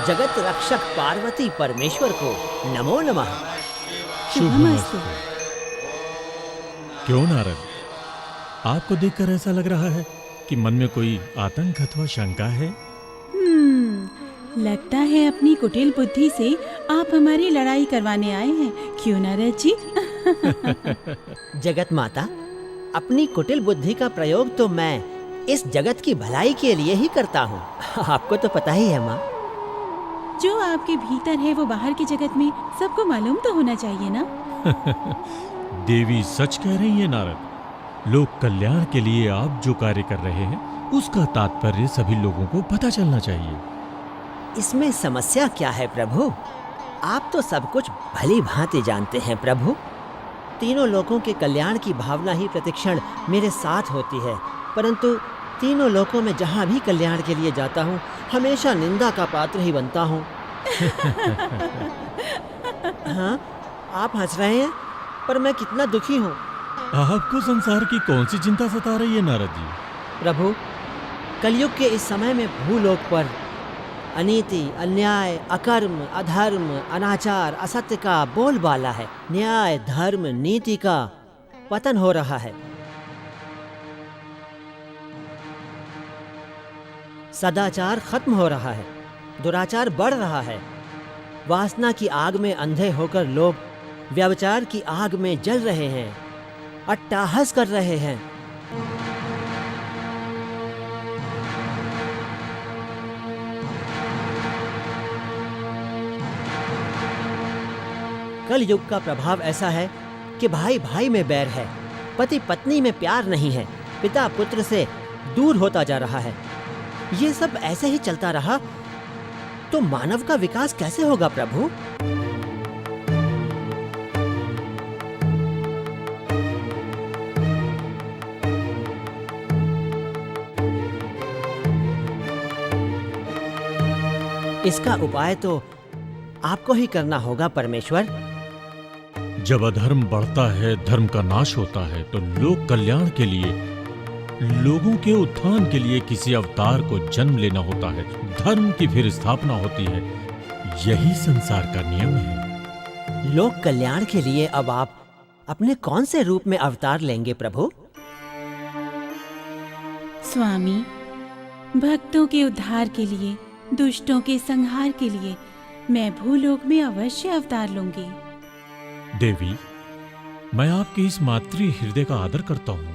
जगत रक्षक पार्वती परमेश्वर को नमो नमः। शुभमस्तु। क्यों नारद, आपको देखकर ऐसा लग रहा है कि मन में कोई आतंक अथवा शंका है? लगता है अपनी कुटिल बुद्धि से आप हमारी लड़ाई करवाने आए हैं, क्यों नारद जी? जगत माता, अपनी कुटिल बुद्धि का प्रयोग तो मैं इस जगत की भलाई के लिए ही करता हूँ। आपको तो पता ही है माँ। जो आपके भीतर है वो बाहर के जगत में सबको मालूम तो होना चाहिए ना। देवी सच कह रही है नारद। लोक कल्याण के लिए आप जो कार्य कर रहे हैं उसका तात्पर्य सभी लोगों को पता चलना चाहिए। इसमें समस्या क्या है प्रभु? आप तो सब कुछ भली भांति जानते हैं प्रभु। तीनों लोगों के कल्याण की भावना ही प्रतिक्षण मेरे साथ होती है, परंतु तीनों लोकों में जहाँ भी कल्याण के लिए जाता हूँ हमेशा निंदा का पात्र ही बनता हूँ। हाँ, आप हंस रहे हैं, पर मैं कितना दुखी हूँ। आपको संसार की कौन सी चिंता सता रही है नारद जी? प्रभु, कलयुग के इस समय में भूलोक पर अनीति, अन्याय, अकर्म, अधर्म, अनाचार, असत्य का बोलबाला है। न्याय, धर्म, नीति का पतन हो रहा है। सदाचार खत्म हो रहा है, दुराचार बढ़ रहा है। वासना की आग में अंधे होकर लोग व्यभिचार की आग में जल रहे हैं, अट्टहास कर रहे हैं। कल युग का प्रभाव ऐसा है कि भाई भाई में बैर है, पति पत्नी में प्यार नहीं है, पिता पुत्र से दूर होता जा रहा है। ये सब ऐसे ही चलता रहा तो मानव का विकास कैसे होगा प्रभु? इसका उपाय तो आपको ही करना होगा परमेश्वर। जब अधर्म बढ़ता है, धर्म का नाश होता है, तो लोक कल्याण के लिए, लोगों के उत्थान के लिए किसी अवतार को जन्म लेना होता है। धर्म की फिर स्थापना होती है। यही संसार का नियम है। लोक कल्याण के लिए अब आप अपने कौन से रूप में अवतार लेंगे प्रभु? स्वामी, भक्तों के उद्धार के लिए, दुष्टों के संहार के लिए मैं भूलोक में अवश्य अवतार लूंगी। देवी, मैं आपके इस मातृ हृदय का आदर करता हूँ।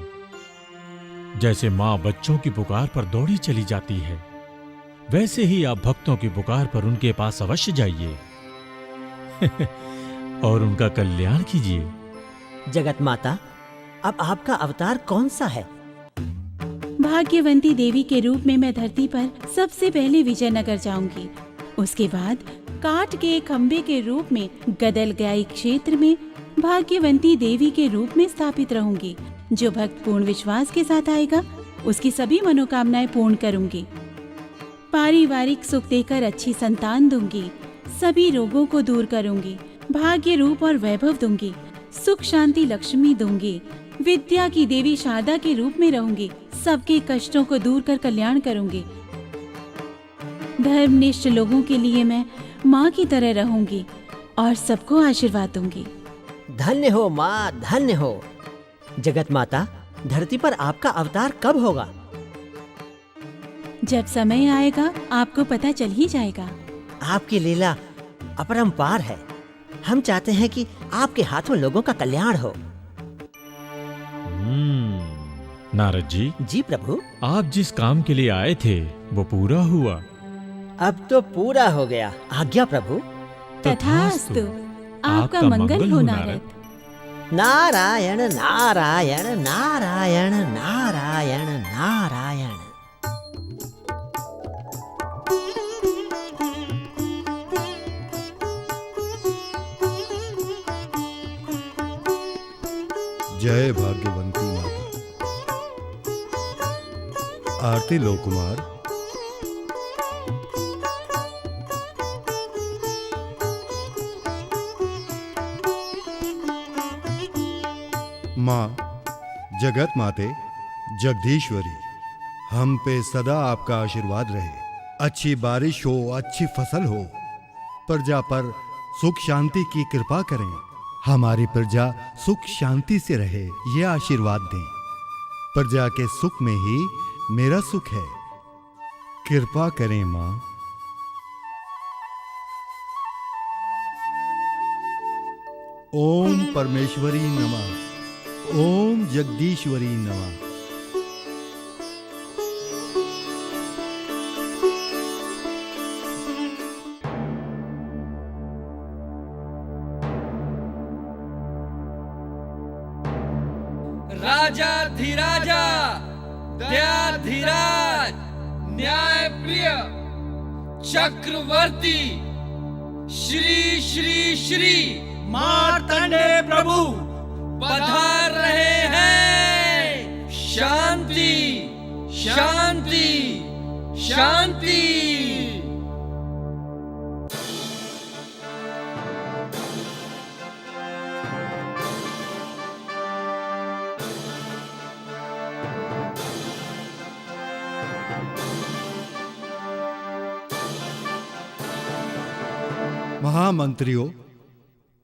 जैसे माँ बच्चों की पुकार पर दौड़ी चली जाती है, वैसे ही आप भक्तों की पुकार पर उनके पास अवश्य जाइए और उनका कल्याण कीजिए। जगत माता, अब आपका अवतार कौन सा है? भाग्यवंती देवी के रूप में मैं धरती पर सबसे पहले विजयनगर जाऊंगी। उसके बाद काठ के खंबे के रूप में गदलगाई क्षेत्र में भाग्यवंती देवी के रूप में स्थापित रहूंगी। जो भक्त पूर्ण विश्वास के साथ आएगा उसकी सभी मनोकामनाएं पूर्ण करूंगी। पारिवारिक सुख देकर अच्छी संतान दूंगी। सभी रोगों को दूर करूंगी। भाग्य रूप और वैभव दूंगी। सुख शांति लक्ष्मी दूंगी। विद्या की देवी शारदा के रूप में रहूंगी। सबके कष्टों को दूर कर कल्याण करूंगी। धर्मनिष्ठ लोगों के लिए मैं माँ की तरह रहूंगी और सबको आशीर्वाद दूंगी। धन्य हो माँ, धन्य हो। जगत माता, धरती पर आपका अवतार कब होगा? जब समय आएगा आपको पता चल ही जाएगा। आपकी लीला अपरंपार है। हम चाहते हैं कि आपके हाथों लोगों का कल्याण हो। नारद जी। जी प्रभु। आप जिस काम के लिए आए थे वो पूरा हुआ। अब तो पूरा हो गया। आज्ञा प्रभु। तथास्तु। आपका मंगल हो नारद। नारायण नारायण नारायण नारायण नारायण। जय भाग्यवंती माता। आरती लो कुमार। माँ जगत माते, जगदीश्वरी, हम पे सदा आपका आशीर्वाद रहे। अच्छी बारिश हो, अच्छी फसल हो, प्रजा पर सुख शांति की कृपा करें। हमारी प्रजा सुख शांति से रहे, ये आशीर्वाद दें। प्रजा के सुख में ही मेरा सुख है, कृपा करें माँ। ओम परमेश्वरी नमः, ओम जगदीश्वरी नमः। राजाधिराजा, दयाधिराज, न्याय प्रिय, चक्रवर्ती, श्री श्री श्री मार्तंडेय प्रभु पधार रहे हैं। शांति शांति शांति। महामंत्रियों,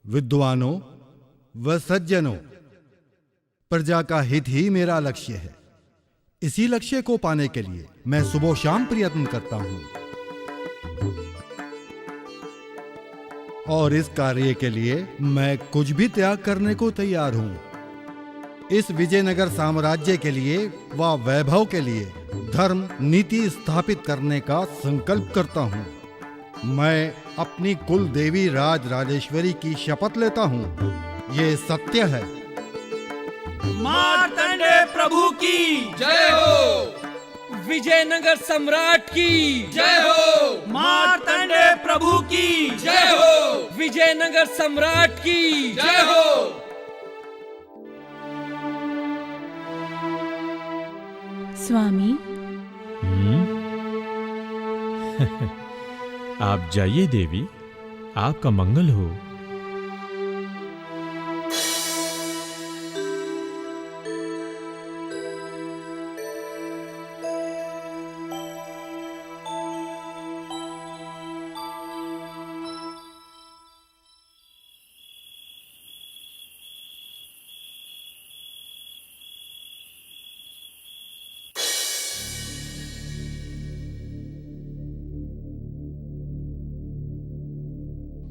विद्वानों व सज्जनों, प्रजा का हित ही मेरा लक्ष्य है। इसी लक्ष्य को पाने के लिए मैं सुबह शाम प्रयत्न करता हूं और इस कार्य के लिए मैं कुछ भी त्याग करने को तैयार हूं। इस विजयनगर साम्राज्य के लिए व वैभव के लिए धर्म नीति स्थापित करने का संकल्प करता हूं। मैं अपनी कुल देवी राज राजेश्वरी की शपथ लेता हूँ, ये सत्य है। मार्तंडेय प्रभु की जय हो, विजयनगर सम्राट की जय हो, मार्तंडेय प्रभु की जय हो, विजयनगर सम्राट की जय हो। स्वामी आप जाइए देवी, आपका मंगल हो।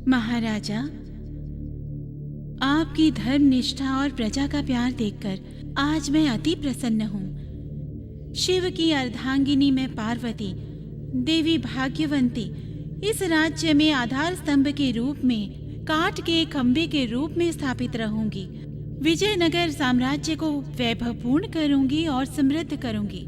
महाराजा, आपकी धर्म निष्ठा और प्रजा का प्यार देखकर आज मैं अति प्रसन्न हूँ। शिव की अर्धांगिनी में पार्वती, देवी भाग्यवंती इस राज्य में आधार स्तंभ के रूप में, काठ के खंभे के रूप में स्थापित रहूंगी। विजयनगर साम्राज्य को वैभवपूर्ण करूंगी और समृद्ध करूंगी।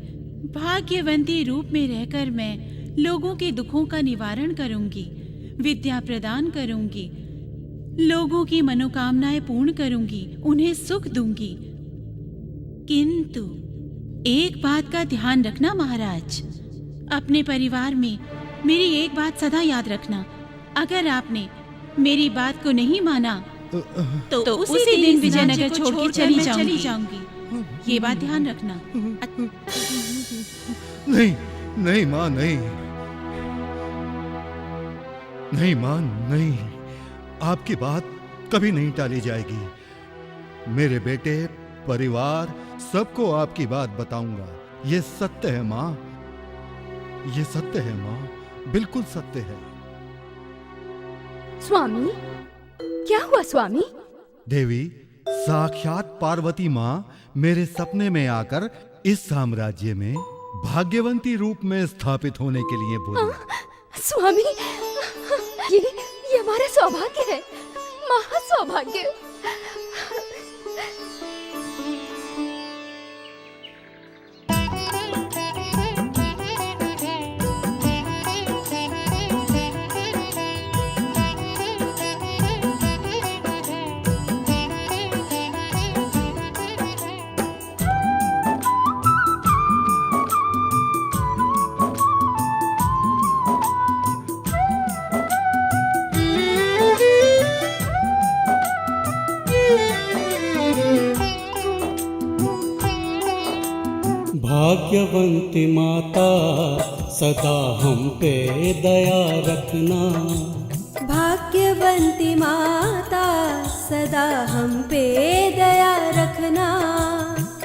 भाग्यवंती रूप में रहकर मैं लोगों के दुखों का निवारण करूंगी, विद्या प्रदान करूंगी, लोगों की मनोकामनाएं पूर्ण करूंगी, उन्हें सुख दूंगी। किंतु एक बात का ध्यान रखना महाराज, अपने परिवार में मेरी एक बात सदा याद रखना। अगर आपने मेरी बात को नहीं माना तो उसी दिन विजयनगर छोड़ के चली जाऊंगी। ये बात ध्यान रखना। नहीं नहीं माँ, नहीं नहीं मां, नहीं, आपकी बात कभी नहीं टाली जाएगी। मेरे बेटे, परिवार, सबको आपकी बात बताऊंगा। ये सत्य है मां, ये सत्य है मां, बिल्कुल सत्य है। स्वामी, क्या हुआ स्वामी? देवी, साक्षात पार्वती मां मेरे सपने में आकर इस साम्राज्य में भाग्यवंती रूप में स्थापित होने के लिए बोली। स्वामी, ये हमारा सौभाग्य है, महासौभाग्य। भाग्यवंती माता सदा हम पे दया रखना। भाग्यवंती माता सदा हम पे दया रखना।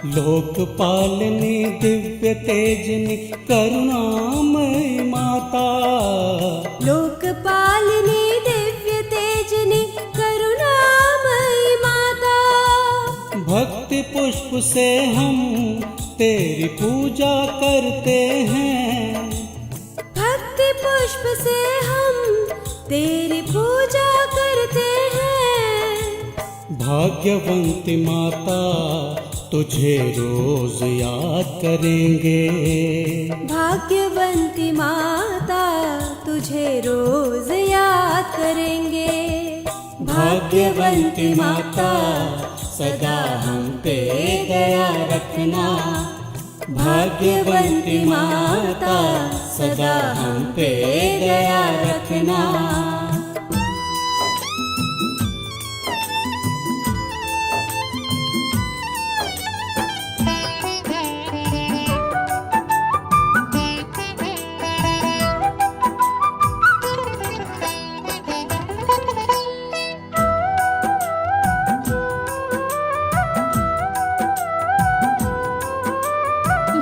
लोकपालिनी दिव्य तेजनी करुणामयी माता। लोकपालिनी दिव्य तेजनी करुणामयी माता। भक्ति पुष्प से हम तेरी पूजा करते हैं। भक्ति पुष्प से हम तेरी पूजा करते हैं। भाग्यवंती माता तुझे रोज याद करेंगे। भाग्यवंती माता तुझे रोज याद करेंगे। भाग्यवंती माता सदा हम पे दया रखना। भाग्यवंती माता सदा हम पे दया रखना।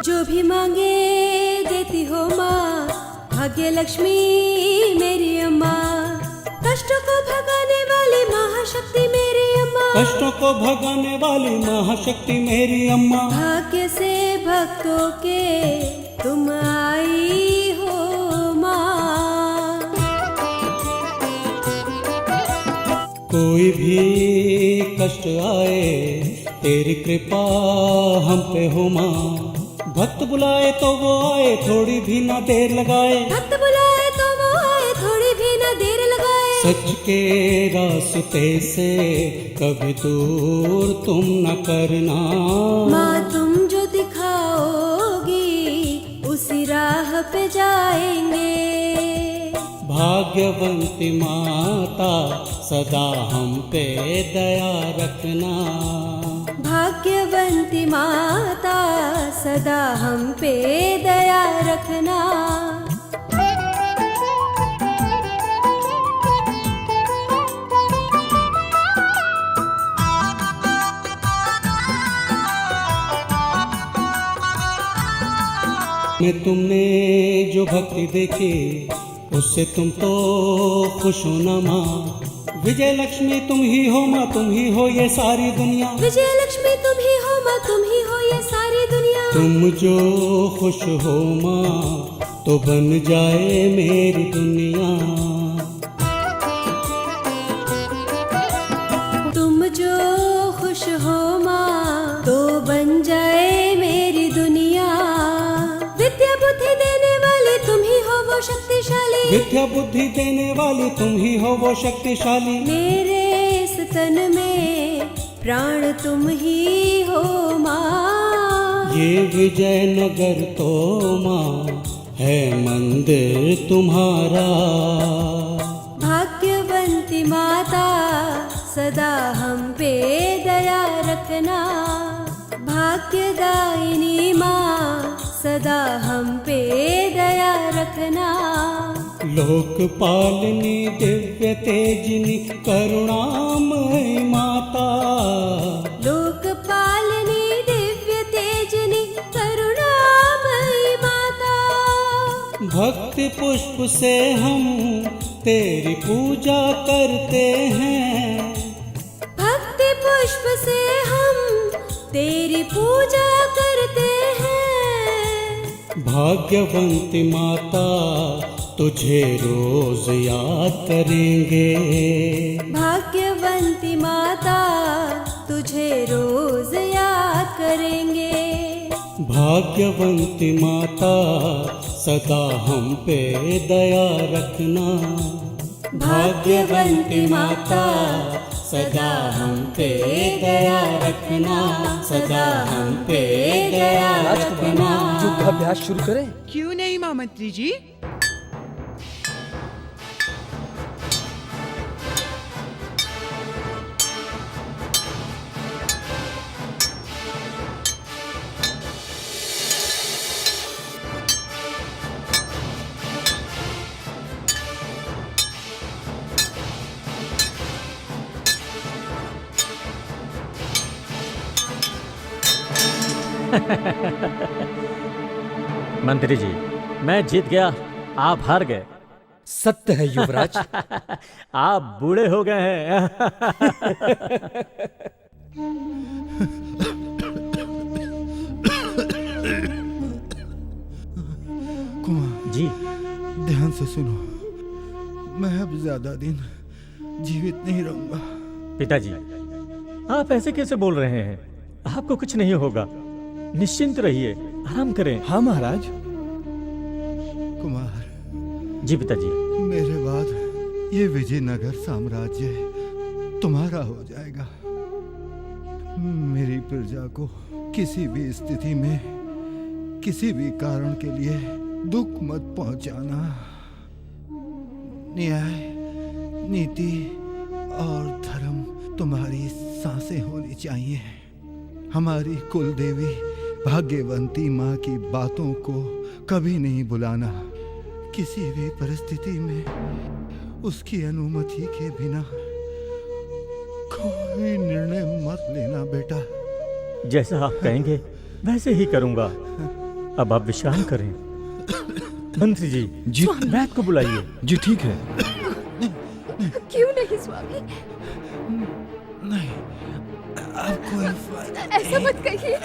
जो भी मांगे देती हो माँ, भाग्य लक्ष्मी मेरी अम्मा। कष्टों को भगाने वाली महाशक्ति मेरी अम्मा। कष्टों को भगाने वाली महाशक्ति मेरी अम्मा। भाग्य से भक्तों के तुम आई हो माँ। कोई भी कष्ट आए तेरी कृपा हम पे हो माँ। भक्त बुलाए तो वो आए थोड़ी भी ना देर लगाए। भक्त बुलाए तो वो आए थोड़ी भी ना देर लगाए। सच के रास्ते से कभी दूर तुम न करना। माँ तुम जो दिखाओगी उसी राह पे जाएंगे। भाग्यवंती माता सदा हम पे दया रखना। भाग्यवंती माता सदा हम पे दया रखना। में तुमने जो भक्ति देखी उससे तुम तो खुश हो ना माँ। विजय लक्ष्मी तुम ही हो माँ, तुम ही हो ये सारी दुनिया। विजय लक्ष्मी तुम ही हो माँ, तुम ही हो ये सारी दुनिया। तुम जो खुश हो माँ तो बन जाए मेरी दुनिया। तुम जो खुश हो माँ तो बन जाए मेरी दुनिया। विद्या बुद्धि देने वाले तुम ही हो वो शक्तिशाली। विद्या बुद्धि देने वाली तुम ही हो वो शक्तिशाली। मेरे इस तन में प्राण तुम ही हो माँ। ये विजयनगर तो माँ है मंदिर तुम्हारा। भाग्यवंती माता सदा हम पे दया रखना। भाग्यदायिनी माँ सदा हम पे दया रखना। लोकपालिनी दिव्य तेजनी करुणामयी माता। लोकपालिनी दिव्य तेजनी करुणामयी माता। भक्ति पुष्प से हम तेरी पूजा करते हैं। भक्ति पुष्प से हम तेरी पूजा करते हैं। भाग्यवंती माता तुझे रोज याद करेंगे। भाग्यवंती माता तुझे रोज याद करेंगे। भाग्यवंती माता सदा हम पे दया रखना। भाग्यवंती माता सदा हम पे दया रखना। सदा हम पे दया रखना। युद्धाभ्यास शुरू करें? क्यों नहीं महामंत्री जी। मंत्री जी, मैं जीत गया, आप हार गए। सत्य है युवराज। आप बूढ़े हो गए हैं। कुमार जी, ध्यान से सुनो, मैं अब ज्यादा दिन जीवित नहीं रहूंगा। पिताजी, आप ऐसे कैसे बोल रहे हैं? आपको कुछ नहीं होगा, निश्चिंत रहिए, आराम करें। हाँ महाराज। कुमार जी पिताजी। मेरे बाद ये विजयनगर साम्राज्य तुम्हारा हो जाएगा। मेरी प्रजा को किसी भी स्थिति में किसी भी कारण के लिए दुख मत पहुंचाना। न्याय, नीति और धर्म तुम्हारी सांसें होनी चाहिए। हमारी कुल देवी भाग्यवंती माँ की बातों को कभी नहीं बुलाना। किसी भी परिस्थिति में उसकी अनुमति के बिना कोई निर्णय मत लेना बेटा। जैसा आप कहेंगे वैसे ही करूंगा। अब आप विश्राम करें। मंत्री जी, जी वैद्य को बुलाइए। जी ठीक है। क्यों नहीं स्वामी? नहीं, अब कोई फायदा ऐसा मत कहिए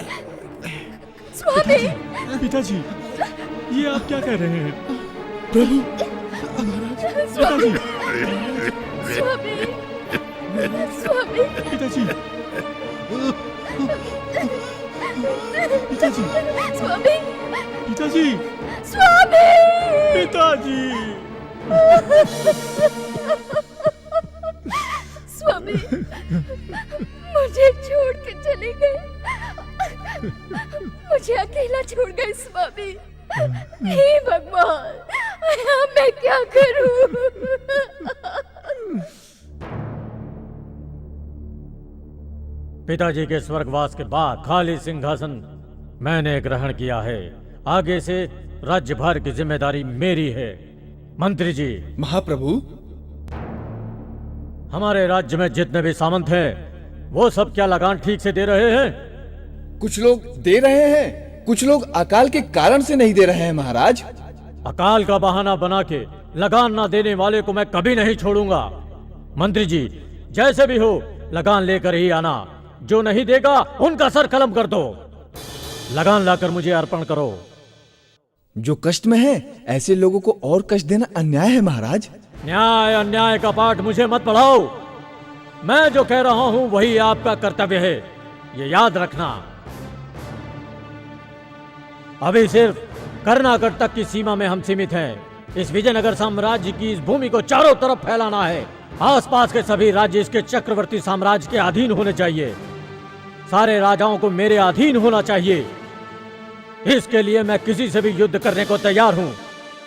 स्वामी। पिताजी, ये आप क्या कह रहे हैं? प्रभु, स्वामी, स्वामी, स्वामी, पिताजी, पिताजी, स्वामी, पिताजी, स्वामी, पिताजी। स्वामी, मुझे छोड़ के चले गए। मुझे अकेला छोड़ गए स्वामी। हे भगवान, मैं क्या करूं? पिताजी के स्वर्गवास के बाद खाली सिंहासन मैंने ग्रहण किया है। आगे से राज्यभार की जिम्मेदारी मेरी है। मंत्री जी, महाप्रभु, हमारे राज्य में जितने भी सामंत हैं, वो सब क्या लगान ठीक से दे रहे हैं? कुछ लोग दे रहे हैं, कुछ लोग अकाल के कारण से नहीं दे रहे हैं महाराज। अकाल का बहाना बना के लगान ना देने वाले को मैं कभी नहीं छोड़ूंगा। मंत्री जी, जैसे भी हो लगान लेकर ही आना। जो नहीं देगा उनका सर कलम कर दो। लगान लाकर मुझे अर्पण करो। जो कष्ट में है ऐसे लोगों को और कष्ट देना अन्याय है महाराज। न्याय अन्याय का पाठ मुझे मत पढ़ाओ। मैं जो कह रहा हूं वही आपका कर्तव्य है, ये याद रखना। अभी सिर्फ कर्नागढ़ तक की सीमा में हम सीमित हैं। इस विजयनगर साम्राज्य की इस भूमि को चारों तरफ फैलाना है। आसपास के सभी राज्य इसके चक्रवर्ती साम्राज्य के अधीन होने चाहिए। सारे राजाओं को मेरे अधीन होना चाहिए। इसके लिए मैं किसी से भी युद्ध करने को तैयार हूं।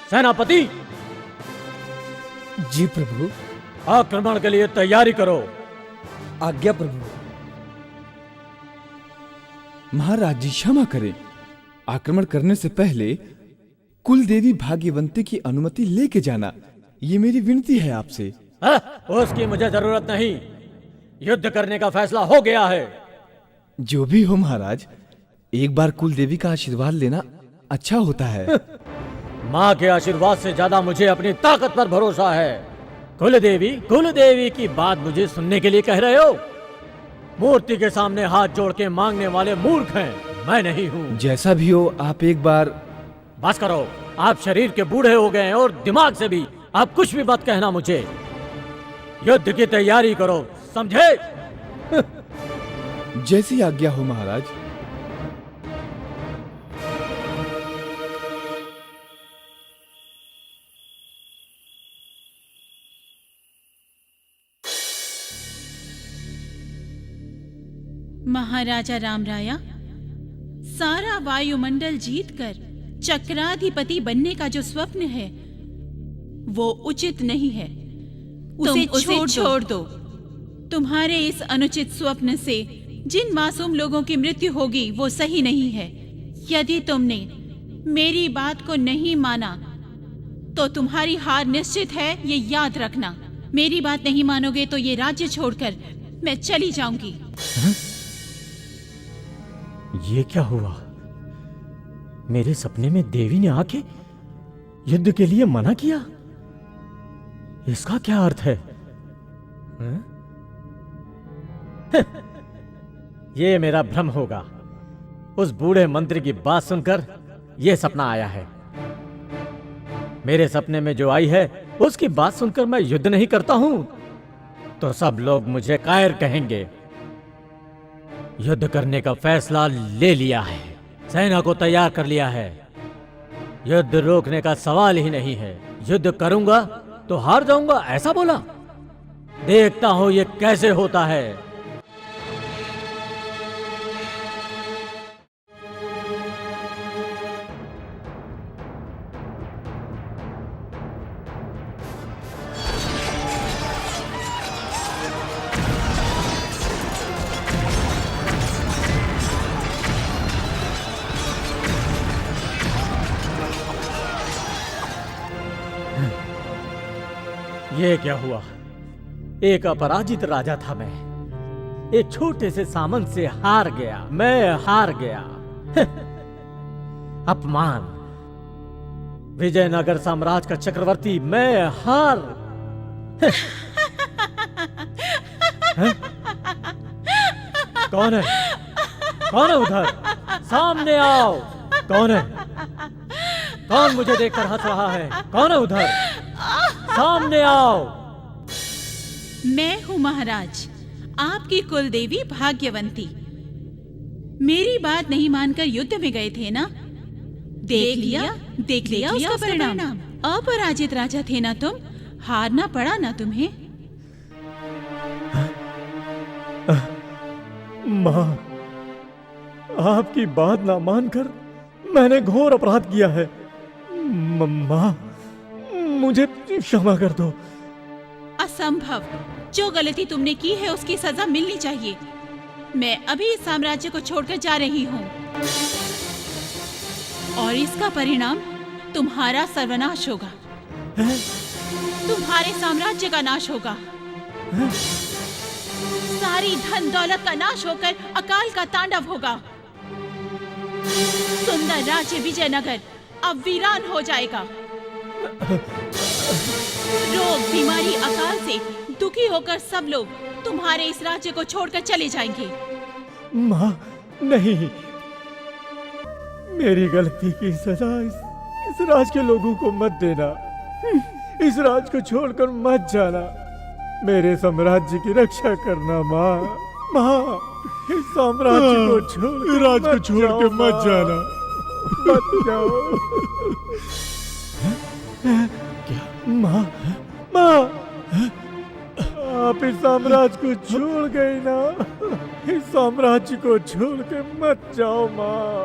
सेनापति, जी प्रभु। आक्रमण के लिए तैयारी करो। आज्ञा प्रभु। महाराज जी क्षमा करें, आक्रमण करने से पहले कुल देवी भाग्यवंती की अनुमति लेके जाना, ये मेरी विनती है आपसे। उसकी मुझे जरूरत नहीं। युद्ध करने का फैसला हो गया है। जो भी हो महाराज, एक बार कुल देवी का आशीर्वाद लेना अच्छा होता है। माँ के आशीर्वाद से ज्यादा मुझे अपनी ताकत पर भरोसा है। कुल देवी की बात मुझे सुनने के लिए कह रहे हो? मूर्ति के सामने हाथ जोड़ के मांगने वाले मूर्ख हैं, मैं नहीं हूँ। जैसा भी हो, आप एक बार बस करो। आप शरीर के बूढ़े हो गए हैं और दिमाग से भी। आप कुछ भी मत कहना मुझे। युद्ध की तैयारी करो, समझे? जैसी आज्ञा हो महाराज। महाराजा रामराया, सारा वायुमंडल जीतकर चक्राधिपति बनने का जो स्वप्न है वो उचित नहीं है। उसे छोड़ दो। तुम्हारे इस अनुचित स्वप्न से जिन मासूम लोगों की मृत्यु होगी वो सही नहीं है। यदि तुमने मेरी बात को नहीं माना तो तुम्हारी हार निश्चित है, ये याद रखना। मेरी बात नहीं मानोगे तो ये राज्य छोड़कर मैं चली जाऊंगी। ये क्या हुआ? मेरे सपने में देवी ने आके युद्ध के लिए मना किया। इसका क्या अर्थ है? ये मेरा भ्रम होगा। उस बूढ़े मंत्री की बात सुनकर यह सपना आया है। मेरे सपने में जो आई है उसकी बात सुनकर मैं युद्ध नहीं करता हूं तो सब लोग मुझे कायर कहेंगे। युद्ध करने का फैसला ले लिया है, सेना को तैयार कर लिया है। युद्ध रोकने का सवाल ही नहीं है। युद्ध करूंगा तो हार जाऊंगा, ऐसा बोला। देखता हूं ये कैसे होता है। ये क्या हुआ? एक अपराजित राजा था मैं, एक छोटे से सामंत से हार गया। मैं हार गया। अपमान। विजयनगर साम्राज्य का चक्रवर्ती मैं हार। कौन है? कौन है उधर? सामने आओ। कौन है? कौन मुझे देखकर हंस रहा है? कौन है उधर? सामने आओ। मैं हूँ महाराज, आपकी कुल देवी भाग्यवंती। मेरी बात नहीं मानकर युद्ध में गए थे ना? देख लिया उसका परिणाम। अपराजित राजा थे ना तुम, हारना पड़ा ना तुम्हें। माँ, आपकी बात ना मानकर मैंने घोर अपराध किया है। माँ, मुझे क्षमा कर दो। असंभव। जो गलती तुमने की है उसकी सजा मिलनी चाहिए। मैं अभी इस साम्राज्य को छोड़कर जा रही हूँ और इसका परिणाम तुम्हारा सर्वनाश होगा। तुम्हारे साम्राज्य का नाश होगा। सारी धन दौलत का नाश होकर अकाल का तांडव होगा। सुंदर राज्य विजयनगर अब वीरान हो जाएगा। रोग, बीमारी, अकाल से दुखी होकर सब लोग तुम्हारे इस राज्य को छोड़कर चले जाएंगे। माँ, नहीं। मेरी गलती की सजा इस राज के लोगों को मत देना। इस राज को छोड़कर मत जाना। मेरे साम्राज्य की रक्षा करना माँ। माँ, इस साम्राज्य को छोड़, राज को छोड़ के मत जाना। मत जाओ। क्या? माँ, माँ, आप इस साम्राज्य को छोड़ गई ना? इस साम्राज्य को छोड़ के मत जाओ माँ।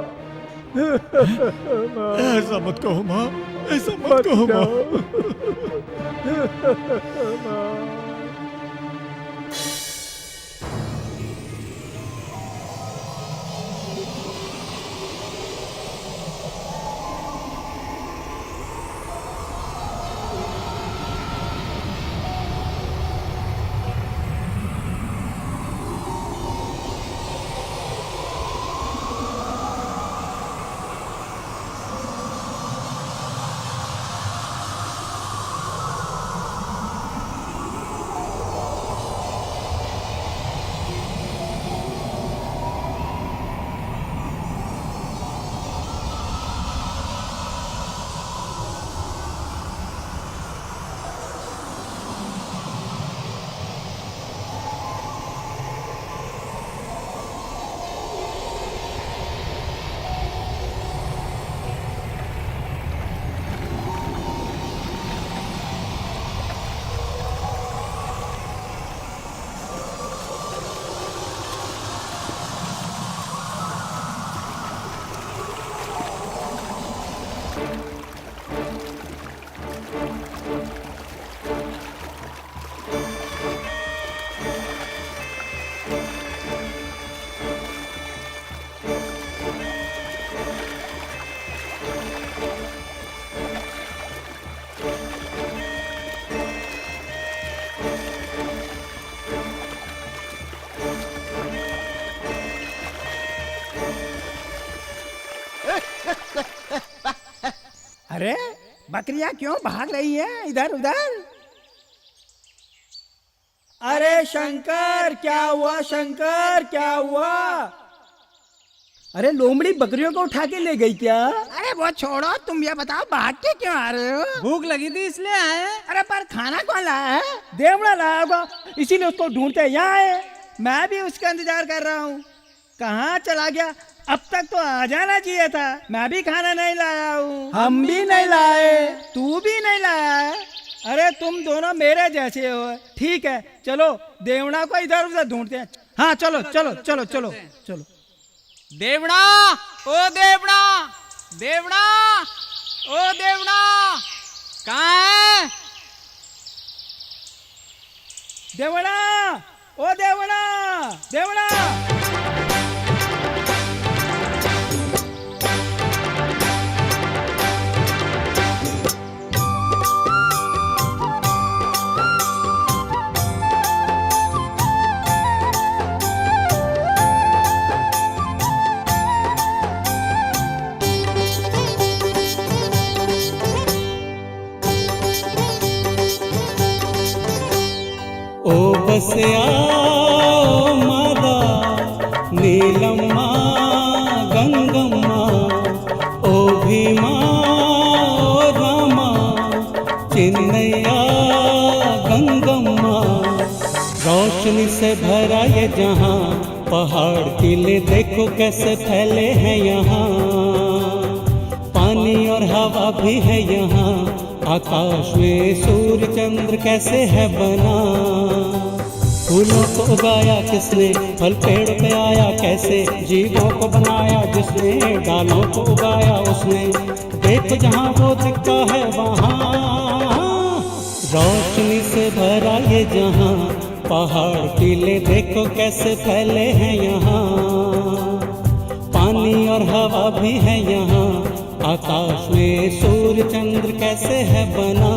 ऐसा मत कहो माँ, ऐसा मत कहो माँ। अरे बकरियां क्यों भाग रही हैं इधर उधर? अरे शंकर क्या हुआ, शंकर क्या हुआ? अरे लोमड़ी बकरियों को उठा के ले गई क्या? अरे वो छोड़ो, तुम ये बताओ भाग के क्यों आ रहे हो? भूख लगी थी इसलिए आए। अरे पर खाना कौन लाया है? देवड़ा लाया होगा, इसीलिए उसको ढूंढते यहाँ आए। मैं भी उसका इंतजार कर रहा हूँ, कहाँ चला गया? अब तक तो आ जाना चाहिए था। मैं भी खाना नहीं लाया हूँ। हम भी नहीं लाए, तू भी नहीं लाया है। अरे तुम दोनों मेरे जैसे हो। ठीक है चलो देवड़ा को इधर उधर ढूंढते हैं। हाँ चलो चलो चलो चलो चलो। देवड़ा, ओ देवड़ा, देवड़ा, ओ देवड़ा, कहाँ है? देवड़ा, ओ देवड़ा, देवड़ा। ओ बसया मादा नीलम्मा गंगम्मा ओ भीमा ओ रामा चिन्नैया गंगम्मा। रोशनी से भरा ये जहां, पहाड़ टीले देखो कैसे फैले हैं यहाँ। पानी और हवा भी है यहाँ, आकाश में सूर्य चंद्र कैसे है बना। फूलों को उगाया किसने, फल पेड़ पे आया कैसे, जीवों को बनाया जिसने, डालों को उगाया उसने। देखो जहाँ वो दिखता है वहाँ, रोशनी से भरा ये जहाँ। पहाड़ टीले देखो कैसे फैले हैं यहाँ। पानी और हवा भी है यहाँ, आकाश में सूर्य चंद्र कैसे है बना।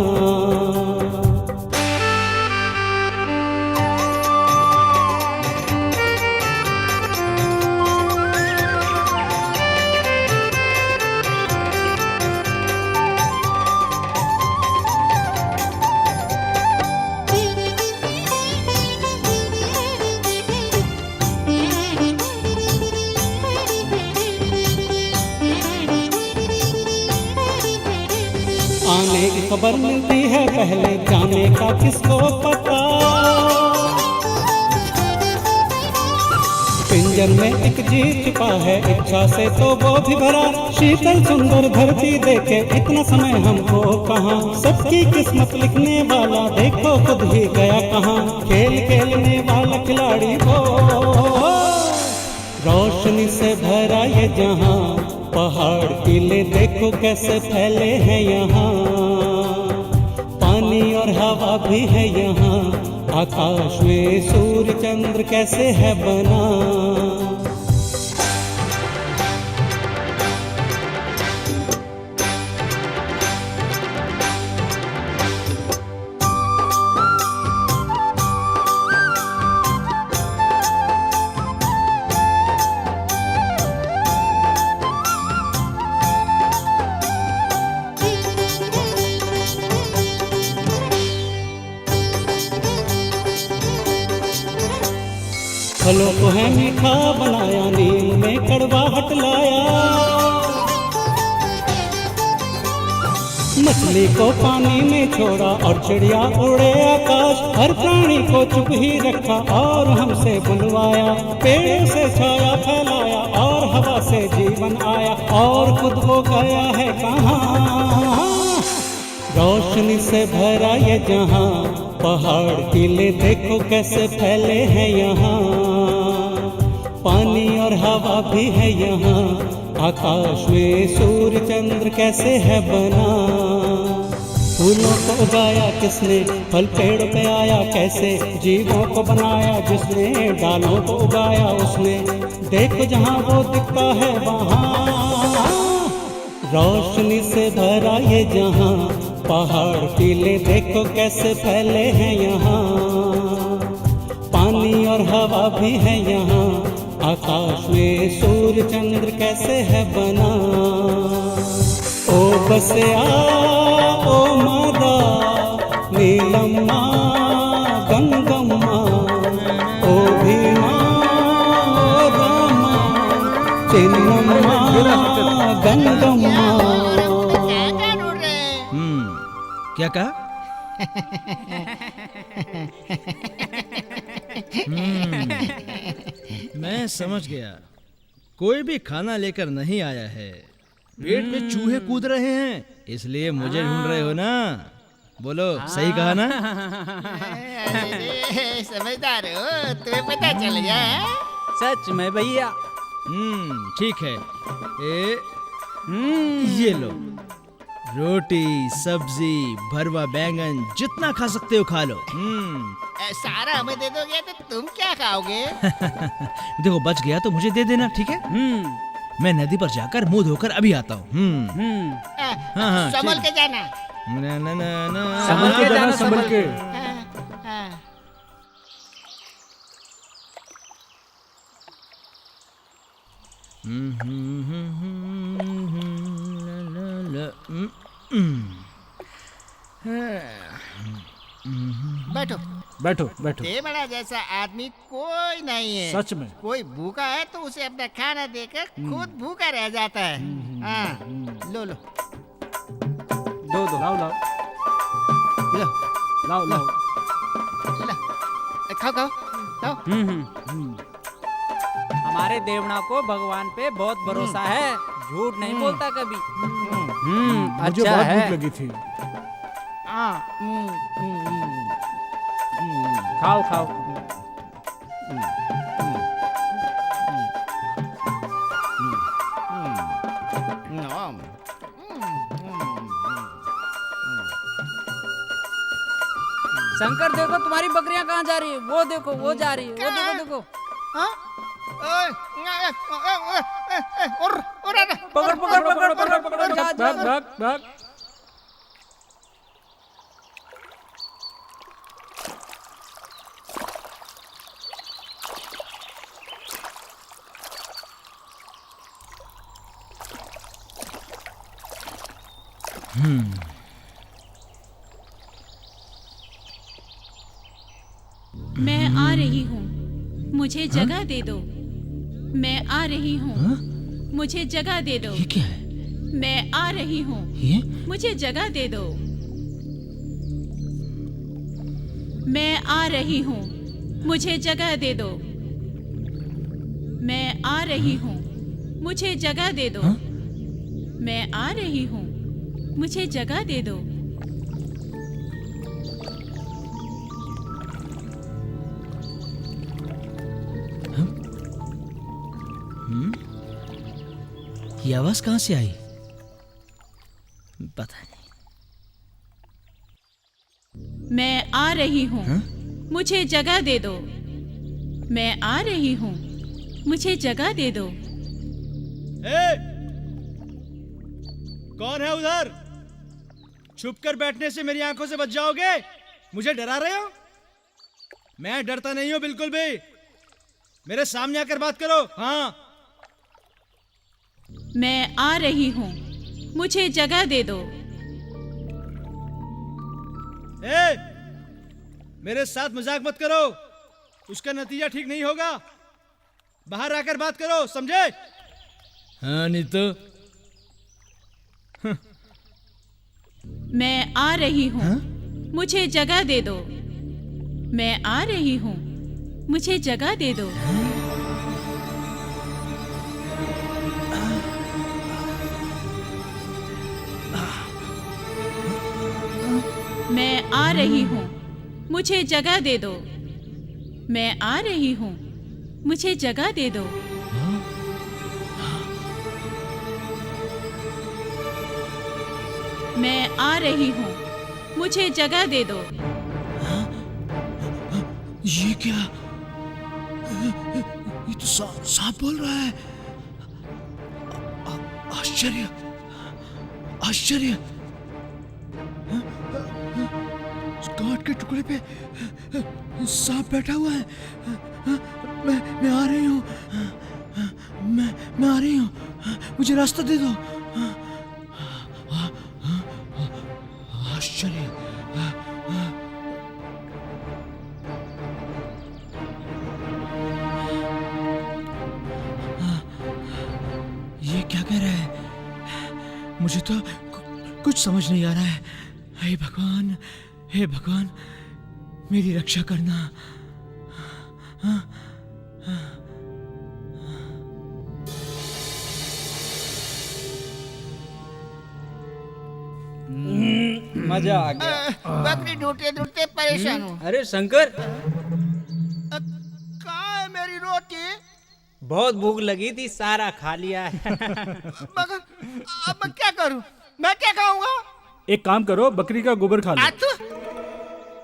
आने की खबर मिलती है पहले, जाने का किसको पता। पिंजर में एक जीव छिपा है, इच्छा से तो वो भी भरा। शीतल सुंदर धरती देखे इतना समय हमको कहाँ। सबकी किस्मत लिखने वाला देखो खुद ही गया कहाँ। खेल खेलने वाला खिलाड़ी वो, रोशनी से भरा ये जहाँ। पहाड़ टीले देखो कैसे फैले हैं यहाँ। पानी और हवा भी है यहाँ, आकाश में सूर्य चंद्र कैसे है बना। फलों को है मीठा बनाया, नील में कड़वाहट लाया। मछली को पानी में छोड़ा और चिड़िया उड़े आकाश। हर प्राणी को चुप ही रखा और हमसे बुलवाया। पेड़ से छाया फैलाया और हवा से जीवन आया। और खुद वो गया है कहाँ, रोशनी से भरा ये जहाँ। पहाड़ टीले देखो कैसे फैले हैं यहाँ। पानी और हवा भी है यहाँ, आकाश में सूर्य चंद्र कैसे है बना। फूलों को उगाया किसने, फल पेड़ पे आया कैसे, जीवों को बनाया जिसने, डालों को उगाया उसने। देखो जहाँ वो दिखता है वहाँ, रोशनी से भरा ये जहाँ। पहाड़ टीले देखो कैसे फैले हैं यहाँ। पानी और हवा भी है यहाँ, आकाश में सूर्य चंद्र कैसे है बना। ओ बसया ओ मादा नीलम्मा गंगम्मा ओ भीमा ओ रामा चिन्नम्मा गंगम्मा। क्या कहा? मैं समझ गया, कोई भी खाना लेकर नहीं आया है। पेट में चूहे कूद रहे हैं, इसलिए मुझे ढूंढ रहे हो ना? बोलो, सही कहा ना? समझदार हो, तुम्हें पता चल गया। सच में भैया। ठीक है। ये लो, रोटी सब्जी भरवा बैंगन जितना खा सकते हो खा लो। सारा हमें दे दोगे तो तुम क्या खाओगे? देखो, बच गया तो मुझे दे देना, ठीक है? मैं नदी पर जाकर मुंह धोकर अभी आता हूँ। हाँ, संभल के जाना। ना ना ना ना, संभल के जाना, संभल के। बैठो बैठो बैठो। देवड़ा जैसा आदमी कोई नहीं है। सच में। कोई भूखा है तो उसे अपना खाना देकर खुद भूखा रह जाता है। लो लो दो दो। लाओ लाओ लो लाओ लाओ। खाओ खाओ खाओ। हमारे देवना को भगवान पे बहुत भरोसा है, झूठ नहीं बोलता कभी। मुझे अच्छा बहुत है। भूख लगी थी। खाओ खाओ। शंकर, देखो तुम्हारी बकरियां कहाँ जा रही है? वो देखो, वो जा रही है, वो देखो देखो। पकड़ पकड़ पकड़ पकड़ पकड़, जा जा। भाग भाग। मैं आ रही हूँ, मुझे जगह दे दो। मैं आ रही हूँ, मुझे जगह दे दो। ये क्या है? मैं आ रही हूँ, ये? मुझे जगह दे दो। मैं आ रही हूँ, मुझे जगह दे दो। मैं आ रही हूँ, मुझे जगह दे दो। मैं आ रही हूँ, मुझे जगह दे दो। ये आवाज कहाँ से आई? पता नहीं। मैं आ रही हूँ, मुझे जगह दे दो। मैं आ रही हूँ, मुझे जगह दे दो। कौन है उधर? छुपकर बैठने से मेरी आंखों से बच जाओगे। मुझे डरा रहे हो? मैं डरता नहीं हूं बिल्कुल भी। मेरे सामने आकर बात करो। हाँ, मैं आ रही हूँ, मुझे जगह दे दो। मेरे साथ मजाक मत करो, उसका नतीजा ठीक नहीं होगा। बाहर आकर बात करो, समझे? हाँ, नहीं तो। मैं आ रही हूँ, मुझे जगह दे दो। मैं आ रही हूँ, मुझे जगह दे दो। मैं आ रही हूँ, मुझे जगह दे दो। मैं आ रही हूँ, मुझे जगह दे दो। मैं आ रही हूँ, मुझे जगह दे दो। ये क्या? ये तो सांप बोल रहा है। आश्चर्य, आश्चर्य। काट के टुकड़े पे सांप बैठा हुआ है। मैं आ रही हूँ, मैं आ रही हूँ, मुझे रास्ता दे दो। आश्चर्य, ये क्या कह रहा है? मुझे तो कुछ समझ नहीं आ रहा है। हे भगवान, हे भगवान, मेरी रक्षा करना। मजा आ गया। बकरी ढूंढते ढूंढते परेशान हूँ। अरे शंकर, कहाँ है मेरी रोटी? बहुत भूख लगी थी, सारा खा लिया है। मगर अब मैं क्या करूँ? मैं क्या खाऊंगा? एक काम करो, बकरी का गोबर खा लो।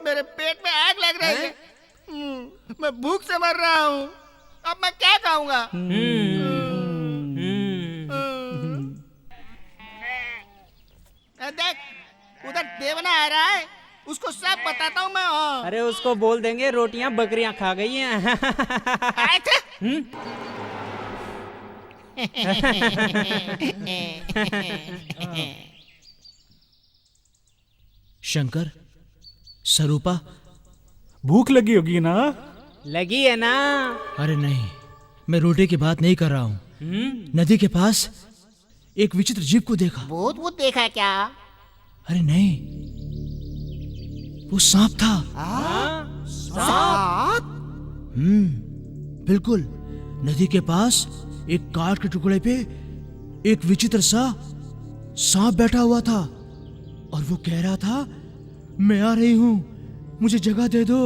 मेरे पेट में आग लग रही है। मैं भूख से मर रहा हूँ। अब मैं क्या खाऊंगा? देख, उधर देवना आ रहा है, उसको सब बताता हूँ मैं। अरे उसको बोल देंगे रोटियां बकरियां खा गई हैं। शंकर, स्वरूपा, भूख लगी होगी ना? लगी है ना? अरे नहीं, मैं रोटी की बात नहीं कर रहा हूँ। नदी के पास एक विचित्र जीव को देखा। भूत भूत देखा क्या? अरे नहीं, वो सांप था। सांप? बिल्कुल। नदी के पास एक काठ के टुकड़े पे एक विचित्र सा सांप बैठा हुआ था और वो कह रहा था, मैं आ रही हूँ, मुझे जगह दे दो।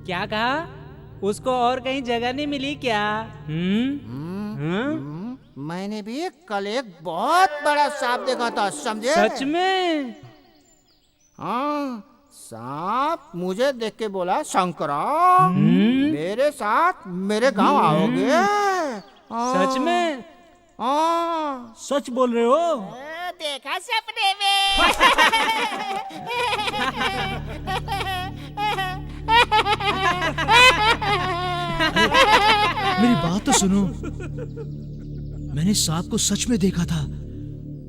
क्या कहा? उसको और कहीं जगह नहीं मिली क्या? मैंने भी कल एक बहुत बड़ा सांप देखा था, समझे? सच में? हाँ, सांप मुझे देख के बोला, शंकरा, मेरे साथ मेरे गांव आओगे? सच में? हाँ। सच बोल रहे हो? देखा सपने में। मेरी बात तो सुनो। मैंने सांप को सच में देखा था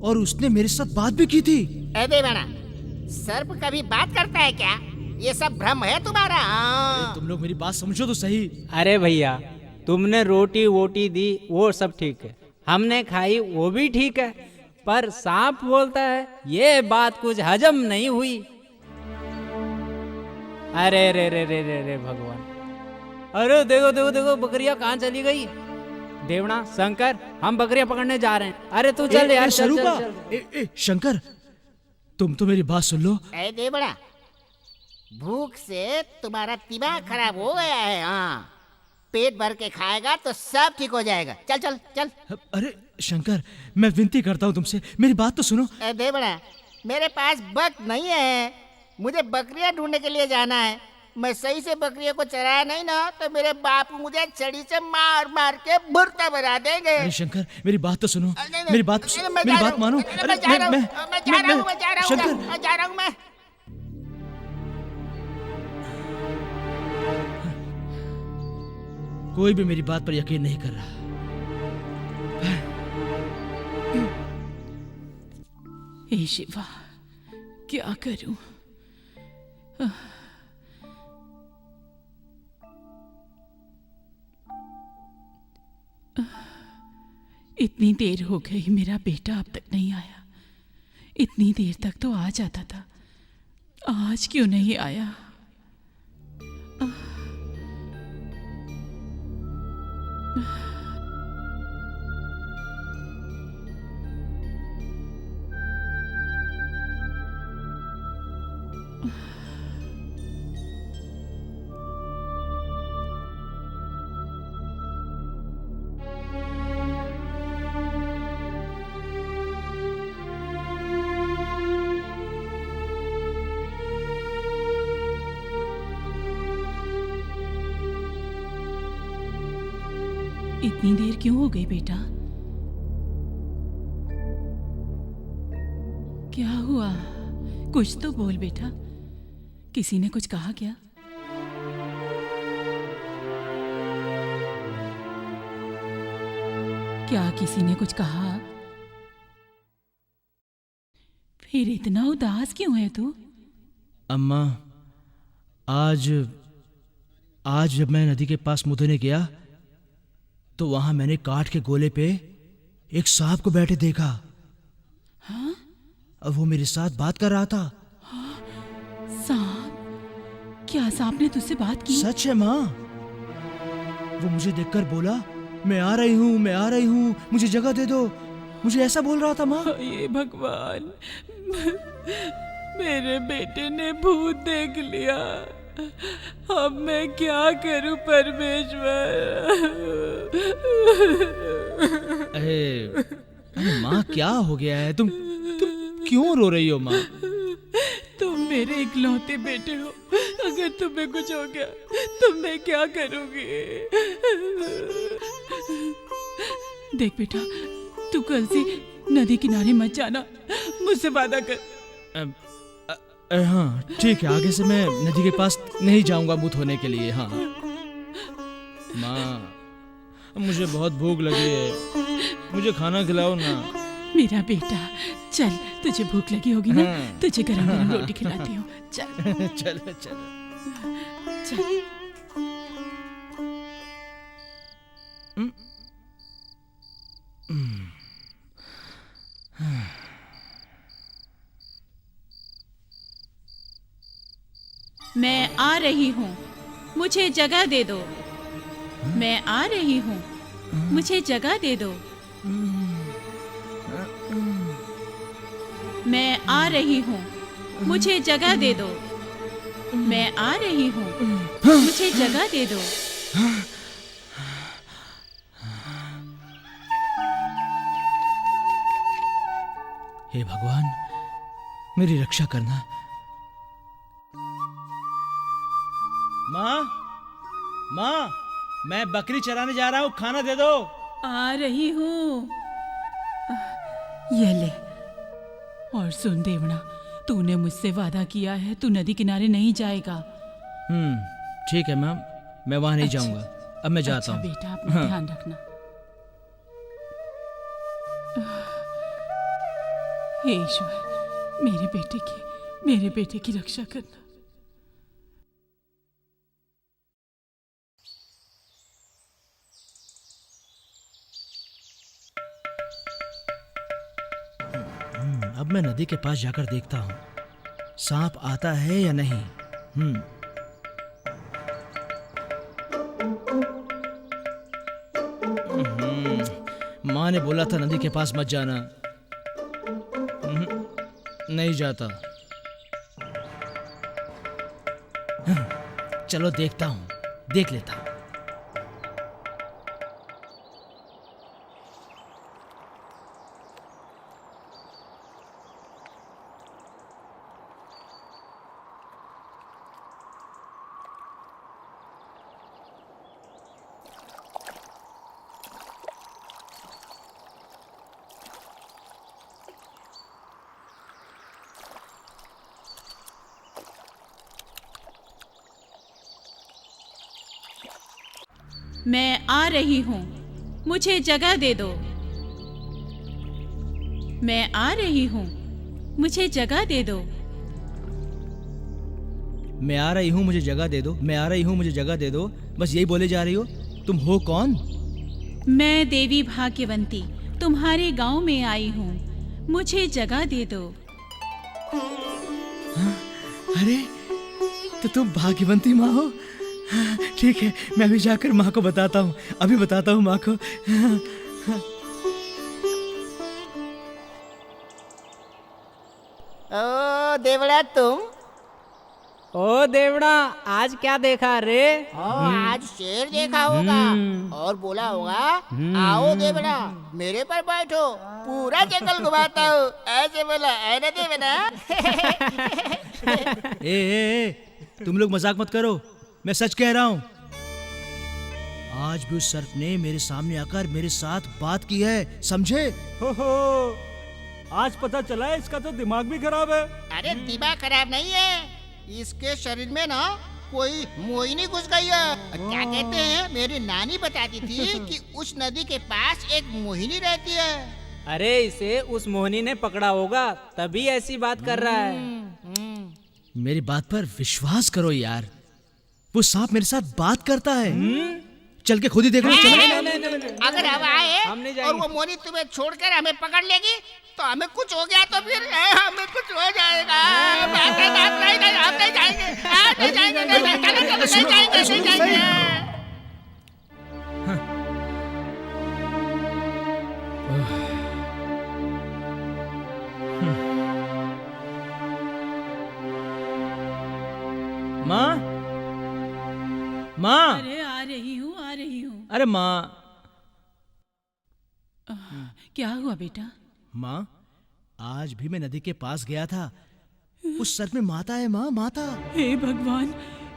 और उसने मेरे साथ बात भी की थी। देवना, सर्प कभी बात करता है क्या? ये सब भ्रम है तुम्हारा। तुम लोग मेरी बात समझो तो सही। अरे भैया, तुमने रोटी वोटी दी वो सब ठीक है, हमने खाई वो भी ठीक है, पर सांप बोलता है ये बात कुछ हजम नहीं हुई। अरे रे रे रे रे रे भगवान, अरे देखो देखो देखो बकरियां कहाँ चली गई। देवना, शंकर, हम बकरियां पकड़ने जा रहे हैं। अरे तू चल यार, चल चल चल। शंकर, तुम तो मेरी बात सुन लो। देवना, भूख से तुम्हारा दिमाग खराब हो गया है। हाँ, पेट भर के खाएगा तो सब ठीक हो जाएगा। चल चल चल। अरे शंकर, मैं विनती करता हूँ तुमसे, मेरी बात तो सुनो। देवना, मेरे पास वक्त नहीं है, मुझे बकरियां ढूंढने के लिए जाना है। मैं सही से बकरियों को चराया नहीं ना तो मेरे बापू मुझे छड़ी से मार मार के भुर्ता बना देंगे। अरे शंकर, मेरी बात तो सुनो, मेरी बात मानो। मैं जा रहा हूँ, शंकर, मैं। कोई भी मेरी बात पर यकीन नहीं कर रहा। हे शिवा, क्या करूं? इतनी देर हो गई, मेरा बेटा अब तक नहीं आया। इतनी देर तक तो आ जाता था, आज क्यों नहीं आया? इतनी देर क्यों हो गई बेटा? क्या हुआ? कुछ तो बोल बेटा, किसी ने कुछ कहा क्या? क्या किसी ने कुछ कहा? फिर इतना उदास क्यों है तू? अम्मा, आज जब मैं नदी के पास मुँह धोने गया तो वहां मैंने काठ के गोले पे एक सांप को बैठे देखा। हाँ? और वो मेरे साथ बात कर रहा था। सांप? क्या सांप ने तुझसे बात की? सच है माँ। वो मुझे देखकर बोला, मैं आ रही हूँ, मैं आ रही हूँ, मुझे जगह दे दो। मुझे ऐसा बोल रहा था माँ। ये भगवान, मेरे बेटे ने भूत देख लिया। अब मैं क्या करूं परमेश्वर? अरे माँ, क्या हो गया है? तुम क्यों रो रही हो माँ? तुम मेरे इकलौते बेटे हो। अगर तुम्हें कुछ हो गया तो मैं क्या करूंगी? देख बेटा, तू कल से नदी किनारे मत जाना, मुझसे वादा कर। हाँ ठीक है, आगे से मैं नदी के पास नहीं जाऊंगा मुँह धोने के लिए। हाँ माँ, मुझे बहुत भूख लगी है, मुझे खाना खिलाओ ना। मेरा बेटा, चल, तुझे भूख लगी होगी ना, तुझे गरम गरम रोटी खिलाती हूँ। चल चलो चलो चल। मैं आ रही हूँ, मुझे जगह दे दो। मैं आ रही हूँ, मुझे जगह दे दो। मैं आ रही हूँ, मुझे जगह दे दो। मैं आ रही हूँ, मुझे जगह दे दो। हे भगवान, मेरी रक्षा करना। माँ, माँ, मैं बकरी चराने जा रहा हूँ, खाना दे दो। आ रही हूँ। ये ले। और सुन देवना, तूने मुझसे वादा किया है, तू नदी किनारे नहीं जाएगा। ठीक है माँ, मैं वहां नहीं जाऊंगा। अब मैं जाता हूँ। बेटा, अपना ध्यान रखना। हे ईश्वर, मेरे बेटे की रक्षा करना। अब मैं नदी के पास जाकर देखता हूँ, सांप आता है या नहीं। माँ ने बोला था नदी के पास मत जाना। नहीं जाता। चलो देखता हूँ, देख लेता हूँ। मैं आ रही हूँ, मुझे जगह दे दो। मैं आ रही हूँ, मुझे जगह दे दो। मैं आ रही हूँ, मुझे जगह दे दो। मैं आ रही हूँ, मुझे जगह दे दो। बस यही बोले जा रही हो। तुम हो कौन? मैं देवी भाग्यवंती तुम्हारे गांव में आई हूँ, मुझे जगह दे दो। अरे, तो तुम भाग्यवंती माँ हो? ठीक है, मैं अभी जाकर माँ को बताता हूँ। अभी बताता हूँ माँ को। ओ देवड़ा, तुम? ओ देवड़ा, आज क्या देखा रे? आज शेर देखा होगा और बोला होगा, आओ देवड़ा, मेरे पर बैठो, पूरा जंगल घुमाता हूँ। ऐसे बोला है ना देवड़ा? ए, तुम लोग मजाक मत करो, मैं सच कह रहा हूँ। आज भी उस सर्प ने मेरे सामने आकर मेरे साथ बात की है, समझे? हो, आज पता चला है इसका तो दिमाग भी खराब है। अरे दिमाग खराब नहीं है, इसके शरीर में ना कोई मोहिनी घुस गई है। क्या कहते हैं, मेरी नानी बताती थी कि उस नदी के पास एक मोहिनी रहती है। अरे इसे उस मोहिनी ने पकड़ा होगा, तभी ऐसी बात कर रहा है। मेरी बात पर विश्वास करो यार, वो सांप मेरे साथ बात करता है। चल के खुद ही देख लो। चलो। अगर हम आए हम नहीं और जाएंगे। वो मोहिनी तुम्हें छोड़कर हमें पकड़ लेगी तो हमें कुछ हो गया तो फिर हमें कुछ हो जाएगा। हम नहीं जाएंगे। माँ, माँ, अरे आ रही हूँ, आ रही हूँ। अरे माँ। क्या हुआ बेटा? माँ, आज भी मैं नदी के पास गया था। उस सर में माता है माँ, माता। हे भगवान,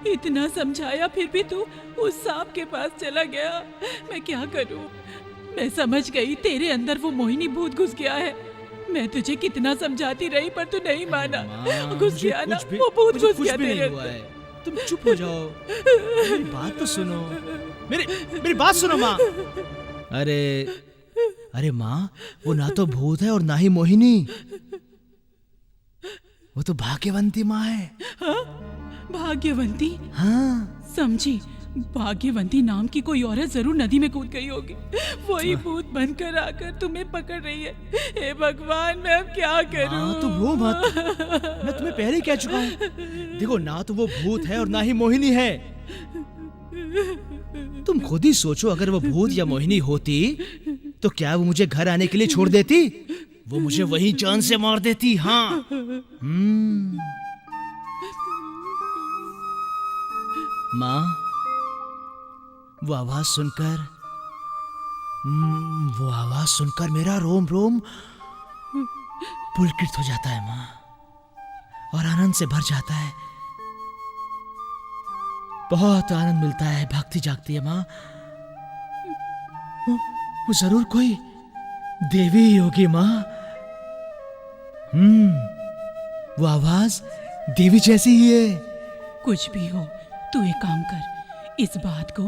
इतना समझाया फिर भी तू उस सांप के पास चला गया। मैं क्या करूं? मैं समझ गई तेरे अंदर वो मोहिनी भूत घुस गया है। मैं तुझे कितना समझाती रही पर तू नहीं माना। घुस गया ना, वो भूत घुस गया तेरे अंदर। तुम चुप हो जाओ, मेरी बात तो सुनो। मेरी बात सुनो माँ। अरे माँ, वो ना तो भूत है और ना ही मोहिनी, वो तो भाग्यवंती माँ है। हाँ? भाग्यवंती? हाँ। समझी, भाग्यवंती नाम की कोई औरत जरूर नदी में कूद गई होगी। वही भूत बनकर आकर तुम्हें पकड़ रही है। हे भगवान, मैं अब क्या करूं? तो वो मत, मैं तुम्हें पहले ही कह चुका हूँ। देखो, ना तो वो भूत है और ना ही मोहिनी है। तुम खुद ही सोचो, अगर वो भूत या मोहिनी होती तो क्या वो मुझे घर आने के लिए छोड़ देती? वो मुझे वहीं जान से मार देती। हाँ। माँ, वो आवाज सुनकर मेरा रोम रोम पुलकित हो जाता है माँ, और आनंद से भर जाता है। बहुत आनंद मिलता है, भक्ति जागती है माँ। वो जरूर कोई देवी ही होगी माँ। वो आवाज देवी जैसी ही है। कुछ भी हो, तू एक काम कर, इस बात को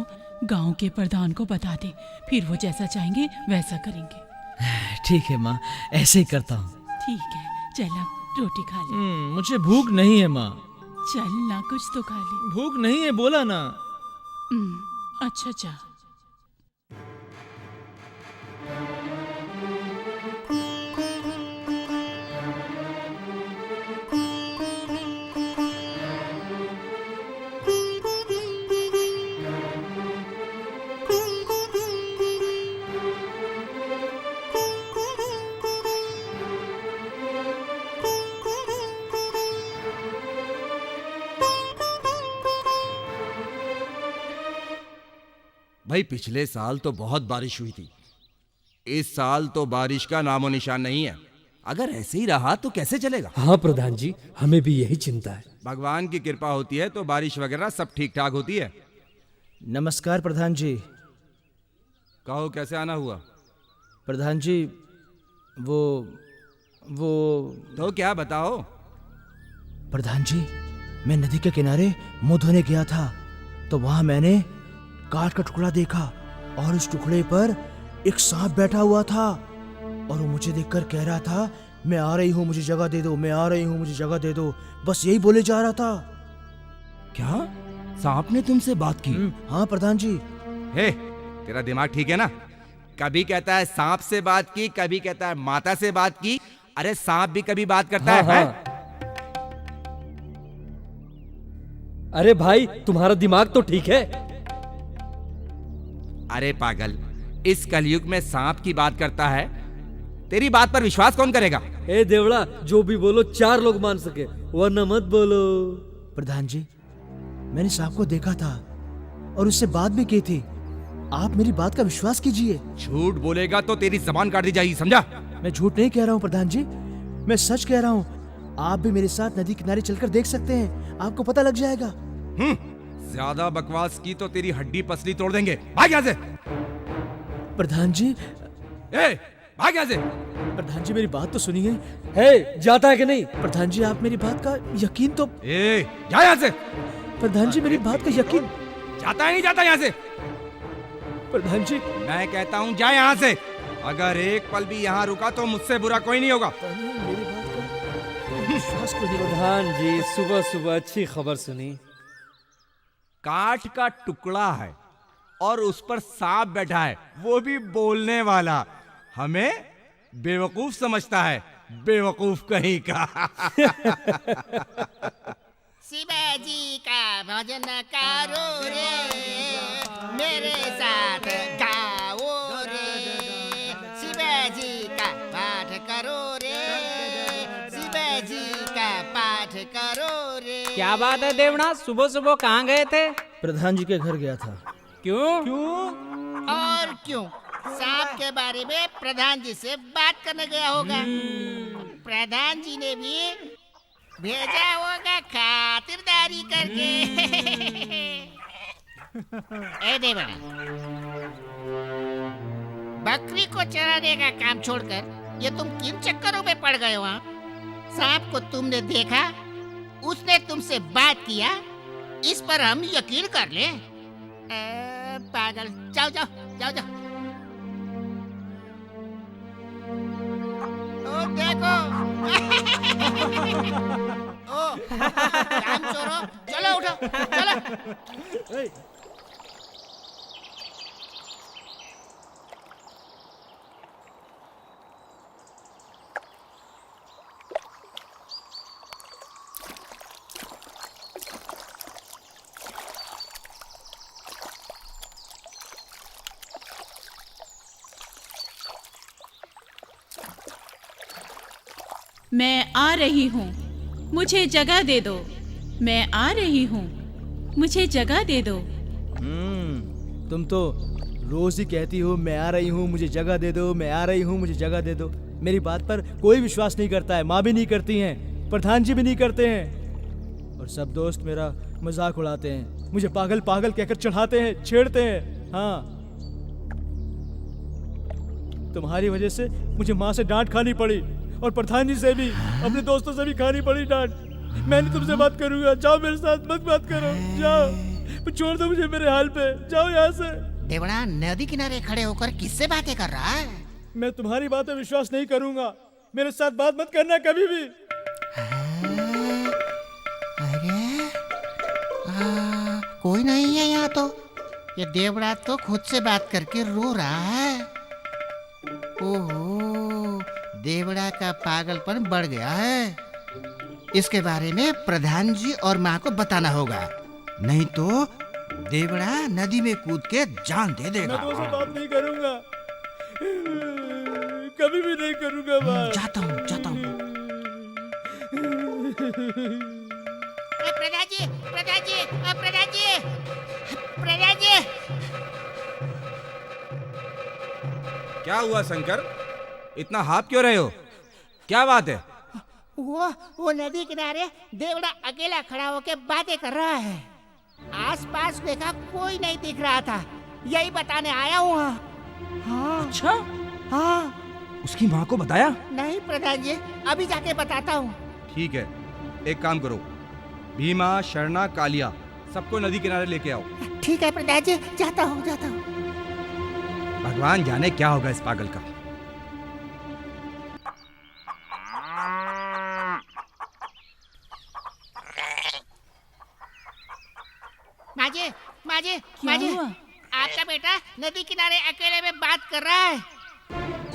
गांव के प्रधान को बता दे, फिर वो जैसा चाहेंगे वैसा करेंगे। ठीक है माँ, ऐसे ही करता हूँ। ठीक है, चल अब रोटी खा ले। मुझे भूख नहीं है माँ। चल ना, कुछ तो खा ले। भूख नहीं है, बोला ना। अच्छा जा। भाई, पिछले साल तो बहुत बारिश हुई थी, इस साल तो बारिश का नामो निशान नहीं है। अगर ऐसे ही रहा तो कैसे चलेगा? हाँ प्रधान जी, हमें भी यही चिंता है। भगवान की कृपा होती है तो बारिश वगैरह सब ठीक ठाक होती है। नमस्कार प्रधान जी। कहो, कैसे आना हुआ? प्रधान जी, वो तो क्या बताओ? प्रधान जी, मैं नदी के किनारे मुंह धोने गया था तो वहां मैंने काठ का टुकड़ा देखा, और उस टुकड़े पर एक सांप बैठा हुआ था, और वो मुझे देखकर कह रहा था, मैं आ रही हूँ, मुझे जगह दे दो, मैं आ रही हूँ, मुझे जगह दे दो। बस यही बोले जा रहा था। क्या सांप ने तुमसे बात की? हाँ प्रधान जी। हे, तेरा दिमाग ठीक है ना? कभी कहता है सांप से बात की, कभी कहता है माता से बात की। अरे सांप भी कभी बात करता है? अरे भाई, तुम्हारा दिमाग तो ठीक है। अरे पागल, इस कलयुग में सांप की बात करता है? तेरी बात पर विश्वास कौन करेगा? ए देवड़ा, जो भी बोलो 4 लोग मान सके, वरना मत बोलो। प्रधान जी, मैंने सांप को देखा था और उससे बात भी की थी। आप मेरी बात का विश्वास कीजिए। झूठ बोलेगा तो तेरी जबान काट दी जाएगी, समझा? मैं झूठ नहीं कह रहा हूँ प्रधान जी, मैं सच कह रहा हूँ। आप भी मेरे साथ नदी किनारे चलकर देख सकते हैं, आपको पता लग जाएगा। ज्यादा बकवास की तो तेरी हड्डी पसली तोड़ देंगे। भाग यहाँ से। प्रधान जी। भाग यहाँ से। प्रधान जी मेरी बात तो सुनिए। है जाता है कि नहीं? प्रधान जी आप मेरी बात का यकीन तो। ए, जा यहाँ से। प्रधान जी मेरी बात का यकीन। जाता है नहीं जाता यहाँ से? प्रधान जी मैं कहता हूँ जा यहाँ से। अगर एक पल भी यहाँ रुका तो मुझसे बुरा कोई नहीं होगा। मेरी बात का विश्वास क्यों नहीं? प्रधान जी सुबह सुबह अच्छी खबर सुनी। काठ का टुकड़ा है और उस पर सांप बैठा है, वो भी बोलने वाला। हमें बेवकूफ समझता है, बेवकूफ कहीं का। शिवाजी का भजन करो रे, मेरे साथ गाओ रे। शिवाजी का पाठ करो रे, शिवाजी का पाठ करो रे। क्या बात है देवना, सुबह सुबह कहाँ गए थे? प्रधान जी के घर गया था। क्यों? और क्यों? सांप के बारे में प्रधान जी से बात करने गया होगा। प्रधान जी ने भी भेजा होगा खातिरदारी करके। ए देवना, बकरी को चराने का काम छोड़कर ये तुम किन चक्करों में पड़ गए हो? सांप को तुमने देखा, उसने तुमसे बात किया, इस पर हम यकीन कर ले? पागल, जाओ जाओ जाओ जाओ। ओ देखो। ओ काम चोरो, चलो उठो, चलो। मैं आ रही हूँ, मुझे जगह दे दो। मैं आ रही हूँ, मुझे जगह दे दो। तुम तो रोज ही कहती हो मैं आ रही हूँ, मुझे जगह दे दो, मैं आ रही हूँ, मुझे जगह दे दो। मेरी बात पर कोई विश्वास नहीं करता है। माँ भी नहीं करती हैं, प्रधान जी भी नहीं करते हैं, और सब दोस्त मेरा मजाक उड़ाते हैं, मुझे पागल पागल कहकर चढ़ाते हैं, छेड़ते हैं। हाँ, तुम्हारी वजह से मुझे माँ से डांट खानी पड़ी, और प्रधान जी से भी, अपने दोस्तों से भी खानी पड़ी डांट। मैं नहीं तुमसे बात करूंगा, जाओ मेरे साथ मत बात करो, जाओ, छोड़ दो मुझे मेरे हाल पे, जाओ यहाँ से। देवड़ा नदी किनारे खड़े होकर किससे बातें कर रहा है? मैं तुम्हारी बात पे विश्वास नहीं करूंगा, मेरे साथ बात मत करना कभी भी। अरे कोई नहीं है यहाँ तो। ये देवड़ा तो खुद से बात करके रो रहा है। ओहो, देवड़ा का पागलपन बढ़ गया है। इसके बारे में प्रधान जी और माँ को बताना होगा, नहीं तो देवड़ा नदी में कूद के जान दे देगा। मैं तुमसे बात नहीं करूंगा, कभी भी नहीं करूंगा बात। जाता हूँ, जाता हूँ। प्रधान जी, प्रधान जी, प्रधान जी, प्रधान जी। क्या हुआ शंकर, इतना हाफ क्यों रहे हो? क्या बात है? वो नदी किनारे देवड़ा अकेला खड़ा होकर बातें कर रहा है। आसपास देखा कोई नहीं दिख रहा था, यही बताने आया हूँ। हाँ। अच्छा? हाँ। उसकी माँ को बताया? नहीं प्रधान जी, अभी जाके बताता हूँ। ठीक है, एक काम करो, भीमा, शरणा, कालिया सबको नदी किनारे लेके आओ। ठीक है प्रधान जी, जाता हूँ, जाता हूँ। भगवान जाने क्या होगा इस पागल का। माजी, माजी, माजी, आपका बेटा नदी किनारे अकेले में बात कर रहा है,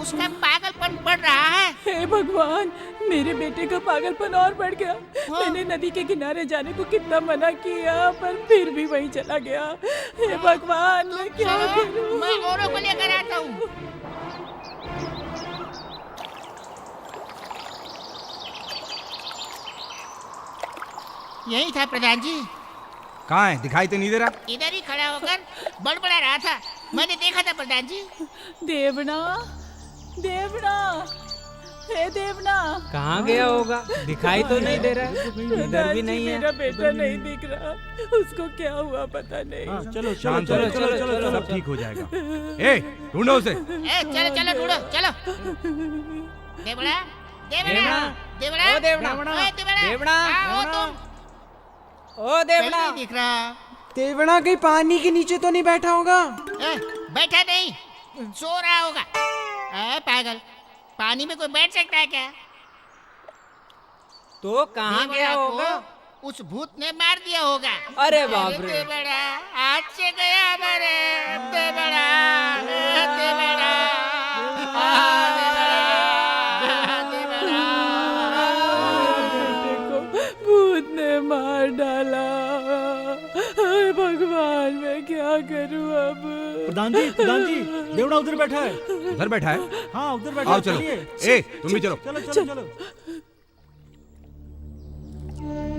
उसका पागलपन बढ़ रहा है। हे भगवान, मेरे बेटे का पागलपन और बढ़ गया। मैंने नदी के किनारे जाने को कितना मना किया, पर फिर भी वहीं चला गया। हे भगवान, मैं क्या करूं? मैं औरों को लेकर आता हूँ। यही था प्रधान जी। कहाँ है? दिखाई तो नहीं दे रहा। इधर ही खड़ा होकर बड़बड़ा रहा था, मैंने देखा था प्रधान जी। देवना, देवना, हे देवना, कहाँ गया होगा? दिखाई तो नहीं दे रहा है, इधर भी नहीं है। मेरा बेटा नहीं दिख रहा, उसको क्या हुआ पता नहीं। चलो चलो चलो चलो चलो, सब ठीक हो जाएगा। ए, ढूंढो उसे। चलो चलो ढूंढो, चलो। देवड़ा, देवड़ा, देवड़ा, ओ देवड़ा, ओए देवड़ा, आओ तुम। ओ देवड़ा, नहीं दिख रहा। देवड़ा कहीं पानी के नीचे तो नहीं बैठा होगा? बैठा नहीं, सो रहा होगा। पागल, पानी में कोई बैठ सकता है क्या? तो कहाँ गया होगा? उस भूत ने मार दिया होगा। अरे बाप रे। देवड़ा, आज से गया मरे। देवड़ा, देवड़ा, भूत ने मार डाला। भगवान, मैं क्या करूं अब? प्रधान जी, देवड़ा उधर बैठा है। उधर बैठा है? हाँ, उधर बैठा आओ है। चलो। चलिए। ए, तुम भी चलो। चलो चलो चलो।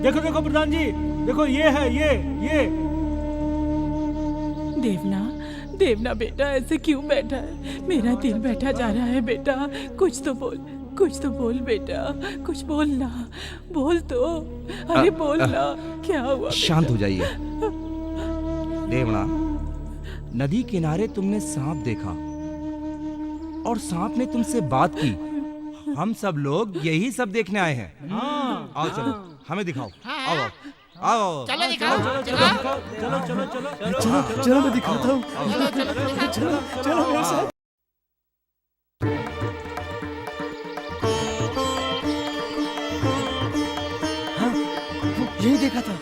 देखो देखो प्रधान जी, देखो ये है, ये। देवना, देवना बेटा ऐसे क्यों बैठा है? मेरा दिल बैठा जा रहा है बेटा। कुछ तो बोल, कुछ तो बोल बेटा, कुछ बोलना, बोल तो। अरे बोलना, क्या हुआ? शांत हो जाइए। देवड़ा, नदी किनारे तुमने सांप देखा और सांप ने तुमसे बात की। हम सब लोग यही सब देखने आए हैं। आओ चलो, हमें दिखाओ। आओ आओ। चलो दिखाओ, चलो मैं दिखाता हूँ। चलो मेरे साथ। हाँ, यही देखा था।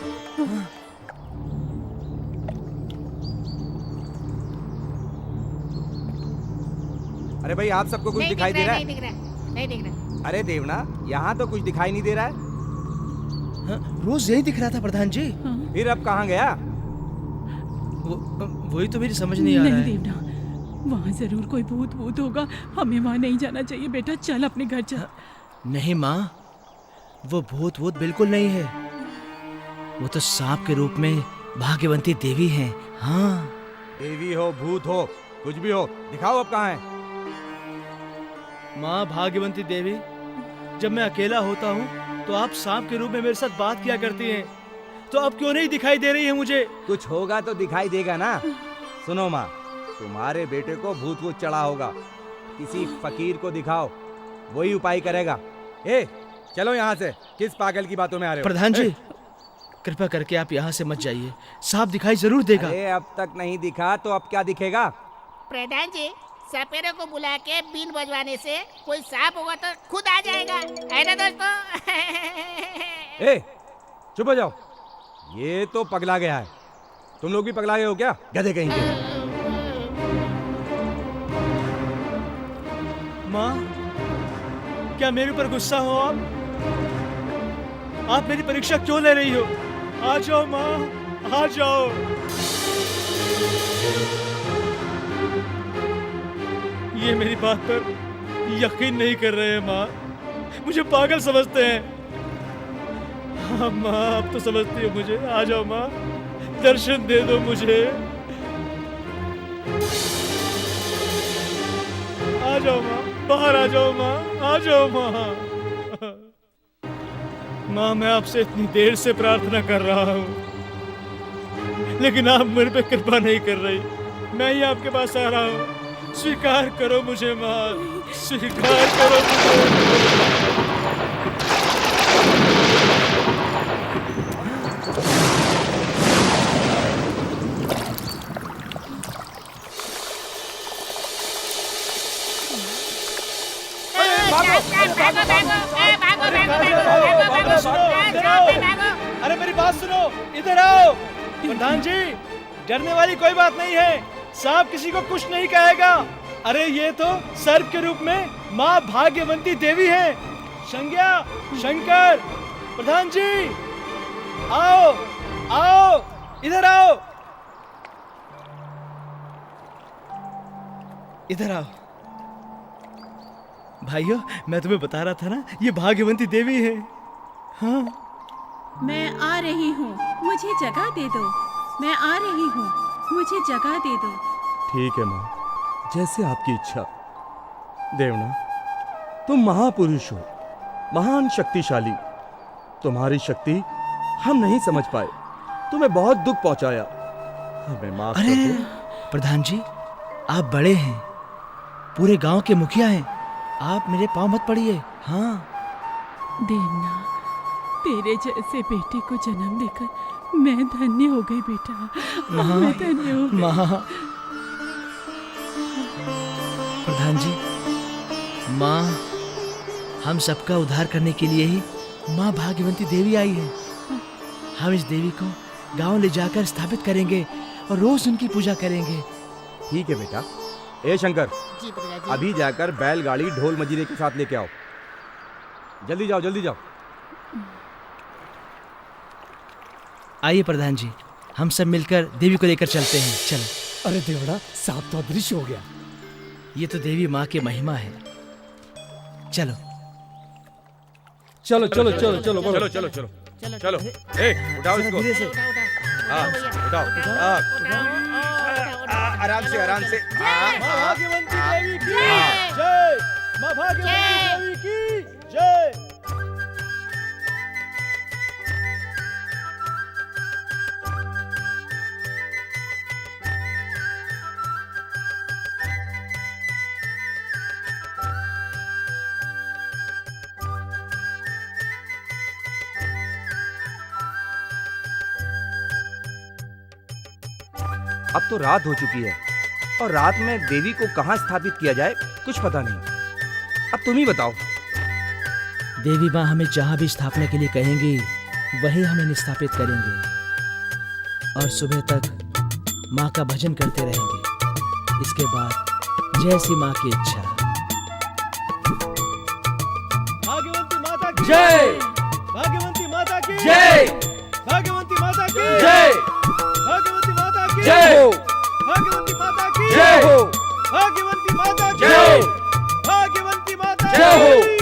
अरे भाई, आप सबको कुछ दिखाई दे रहा है? नहीं दिख रहा। अरे देवना, यहाँ तो कुछ दिखाई नहीं दे रहा है। रोज यही दिख रहा था प्रधान जी। फिर अब कहाँ गया? वही तो मेरी समझ नहीं आ रहा है। नहीं देवना, वहाँ जरूर कोई भूत होगा। हमें वहाँ नहीं जाना चाहिए बेटा। चल अपने घर चल। नहीं माँ, वो भूत बिल्कुल नहीं है। वो तो सांप के रूप में भाग्यवंती देवी है। हाँ, देवी हो, भूत हो, कुछ भी हो, दिखाओ अब कहाँ है। माँ भाग्यवंती देवी, जब मैं अकेला होता हूँ तो आप सांप के रूप में मेरे साथ बात किया करती हैं। तो अब क्यों नहीं दिखाई दे रही है मुझे? कुछ होगा तो दिखाई देगा ना। सुनो माँ, तुम्हारे बेटे को भूत चढ़ा होगा। किसी फकीर को दिखाओ, वही उपाय करेगा। ए, चलो यहाँ से। किस पागल की बातों में आ रहे हो? प्रधान जी, कृपा करके आप यहाँ से मत जाइए। सांप दिखाई जरूर देगा। अरे अब तक नहीं दिखा तो अब क्या दिखेगा? प्रधान जी, सपेरे को बुला के बीन बजवाने से कोई सांप होगा तो खुद आ जाएगा, है ना दोस्तों? ए, चुप हो जाओ। ये तो पगला गया है। तुम लोग भी पगला गए हो क्या, गधे कहीं के? माँ, क्या मेरे ऊपर गुस्सा हो आप मेरी परीक्षा क्यों ले रही हो? आ जाओ माँ, आ जाओ। ये मेरी बात पर यकीन नहीं कर रहे हैं माँ, मुझे पागल समझते हैं। हाँ माँ, अब तो समझती हो मुझे। आ जाओ माँ, दर्शन दे दो मुझे। आ जाओ माँ, बाहर आ जाओ माँ, आ जाओ माँ। माँ, मैं आपसे इतनी देर से प्रार्थना कर रहा हूँ, लेकिन आप मेरे पे कृपा नहीं कर रही। मैं ही आपके पास आ रहा हूँ। स्वीकार करो मुझे माँ, स्वीकार करो मुझे। अरे मेरी बात सुनो, इधर आओ। प्रधान जी, डरने वाली कोई बात नहीं है। सांप किसी को कुछ नहीं कहेगा। अरे ये तो सर्प के रूप में माँ भाग्यवंती देवी है। संज्ञा, शंकर, प्रधान जी, आओ आओ, इधर आओ, इधर आओ। भाइयों, मैं तुम्हें बता रहा था ना, ये भाग्यवंती देवी है। हाँ, मैं आ रही हूँ, मुझे जगह दे दो। मैं आ रही हूँ, मुझे जगह दे दो। ठीक है माँ, जैसे आपकी इच्छा। देवना, तुम महापुरुष हो, महान शक्तिशाली। तुम्हारी शक्ति हम नहीं समझ पाए, तुम्हें बहुत दुख पहुंचाया, हमें माफ कर अरे दो। प्रधान जी, आप बड़े हैं, पूरे गांव के मुखिया हैं, आप मेरे पांव मत पड़िए। हाँ देवना, तेरे जैसे बेटे को जन्म देकर मैं धन्य हो गई बेटा। माँ, मैं धन्य हो गई। माँ, प्रधान जी, माँ, हम सबका उद्धार करने के लिए ही माँ भाग्यवंती देवी आई है। हम इस देवी को गांव ले जाकर स्थापित करेंगे और रोज उनकी पूजा करेंगे। ठीक है बेटा। ए शंकर, जी प्रधान अभी जाकर बैलगाड़ी ढोल मजीरे के साथ लेके आओ। जल्दी जाओ, जल्दी जाओ। आइए प्रधान जी, हम सब मिलकर देवी को लेकर चलते हैं। चलो। अरे देवड़ा, सांप तो अदृश्य हो गया। ये तो देवी माँ की महिमा है। चलो चलो चलो चलो चलो चलो चलो चलो चलो। ए, उठाओ इसको। धीरे से। हाँ, उठाओ। आराम से, आराम से। भाग्यवंती देवी की हाँ। जय। माँ भाग्यवंती देवी की जय। अब तो रात हो चुकी है और रात में देवी को कहाँ स्थापित किया जाए कुछ पता नहीं। अब तुम ही बताओ। देवी माँ हमें जहाँ भी स्थापना के लिए कहेंगी वहीं हम स्थापित करेंगे और सुबह तक माँ का भजन करते रहेंगे। इसके बाद जैसी माँ की इच्छा। भाग्यवंती माता की जय। भाग्यवंती माता की जय। भाग्यवंती माता की जय। भाग्यवंती माता की जय हो। भाग्यवंती माता की जय हो। भाग्यवंती माता की जय। भाग्यवंती माता जय हो। की।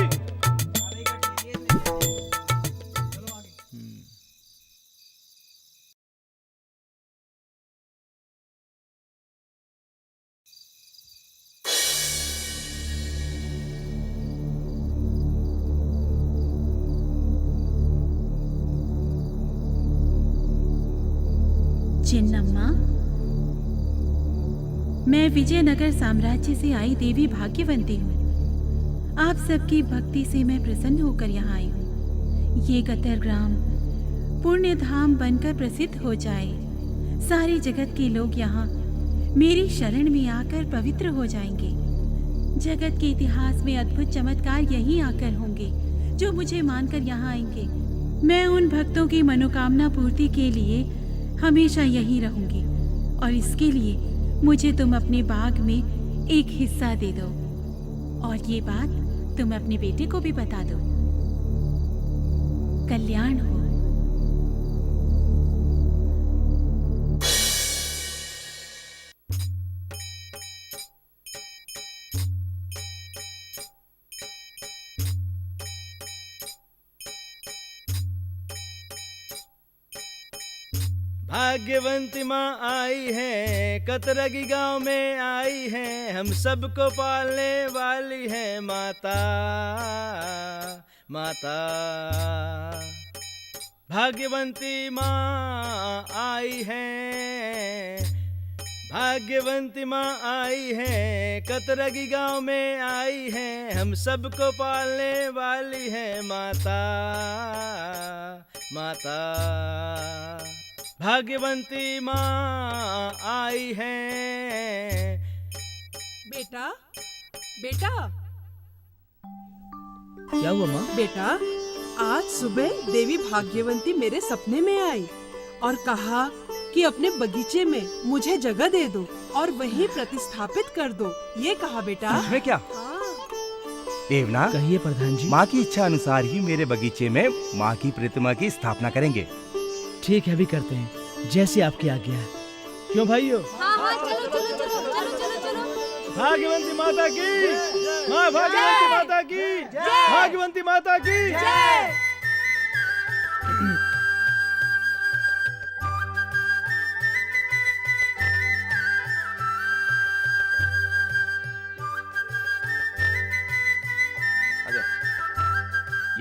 चिन्नम्मा, मैं विजयनगर साम्राज्य से आई देवी भाग्यवंती हूँ। आप सबकी भक्ति से मैं प्रसन्न होकर यहाँ आई हूँ। ये गतर ग्राम पुण्य धाम बनकर प्रसिद्ध हो जाए। सारे जगत के लोग यहाँ मेरी शरण में आकर पवित्र हो जाएंगे। जगत के इतिहास में अद्भुत चमत्कार यहीं आकर होंगे जो मुझे मानकर यहाँ आएंगे। मैं उन भक्तों की मनोकामना पूर्ति के लिए हमेशा यहीं रहूंगी और इसके लिए मुझे तुम अपने बाग में एक हिस्सा दे दो और ये बात तुम अपने बेटे को भी बता दो। कल्याण हो। भाग्यवंती माँ आई है, कतरगी गांव में आई है, हम सबको पालने वाली है माता। माता भाग्यवंती माँ आई है, भाग्यवंती माँ आई है, कतरगी गांव में आई है, हम सबको पालने वाली है माता। माता भाग्यवंती माँ आई है। बेटा, बेटा, क्या हुआ माँ? बेटा, आज सुबह देवी भाग्यवंती मेरे सपने में आई और कहा कि अपने बगीचे में मुझे जगह दे दो और वहीं प्रतिस्थापित कर दो। ये कहा बेटा। सच में क्या? देवना, कहिए प्रधान जी। माँ की इच्छा अनुसार ही मेरे बगीचे में माँ की प्रतिमा की स्थापना करेंगे। ठीक है, अभी करते हैं जैसी आपकी आज्ञा है। क्यों भाइयों? हाँ, चलो चलो चलो चलो चलो चलो। भाग्यवंती माता की, माँ भाग्यवंती माता की, भाग्यवंती माता की जय।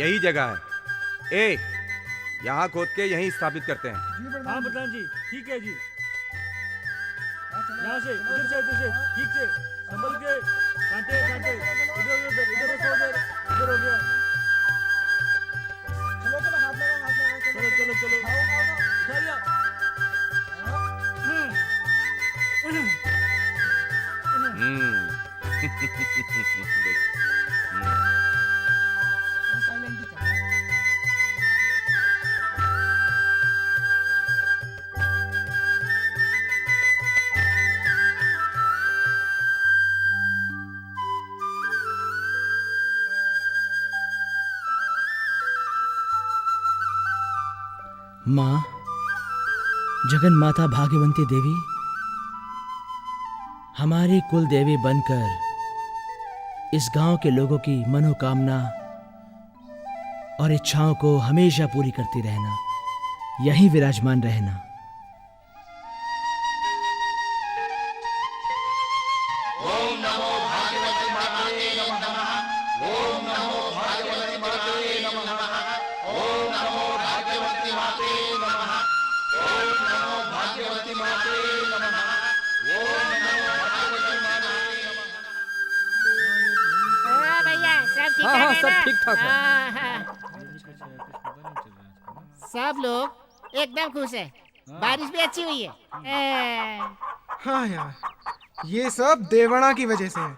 यही जगह है। ए, यहाँ खोद के यहीं स्थापित करते हैं। हाँ प्रधान जी, ठीक है जी। यहाँ से इधर से ठीक से संभल के कांटे कांटे इधर रखो, इधर हो गया। चलो चलो चलो उठा लिया। देख। माँ, जगन माता भाग्यवंती देवी हमारी कुल देवी बनकर इस गांव के लोगों की मनोकामना और इच्छाओं को हमेशा पूरी करती रहना, यहीं विराजमान रहना। ओम नमो भाग्यवती माते नमः। ओम नमो भाग्यवती माते नमः। ओम नमो भाग्यवती माते नमः। ओम नमो भाग्यवती माते नमः। ओम नमो भाग्यवती माते हाँ भैया, सब ठीक हाँ, हाँ, है सब ना? ठीक-ठाक है। हाँ, हाँ। सब लोग एकदम खुश है। बारिश भी अच्छी हुई है। हाँ यार, ये सब देवणा की वजह से है।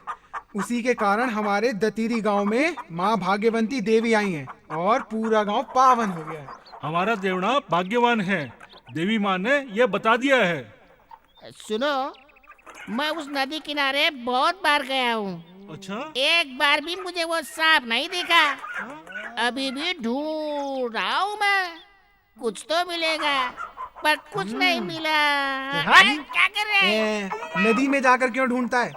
उसी के कारण हमारे दतीरी गांव में माँ भाग्यवंती देवी आई हैं और पूरा गांव पावन हो गया है। हमारा देवना भाग्यवान है, देवी माँ ने यह बता दिया है। सुनो, मैं उस नदी किनारे बहुत बार गया हूँ। अच्छा? एक बार भी मुझे वो सांप नहीं दिखा। अभी भी ढूंढ रहा हूँ मैं, कुछ तो मिलेगा, पर कुछ नहीं मिला। क्या कर रहे हैं? नदी में जाकर क्यों ढूंढता है?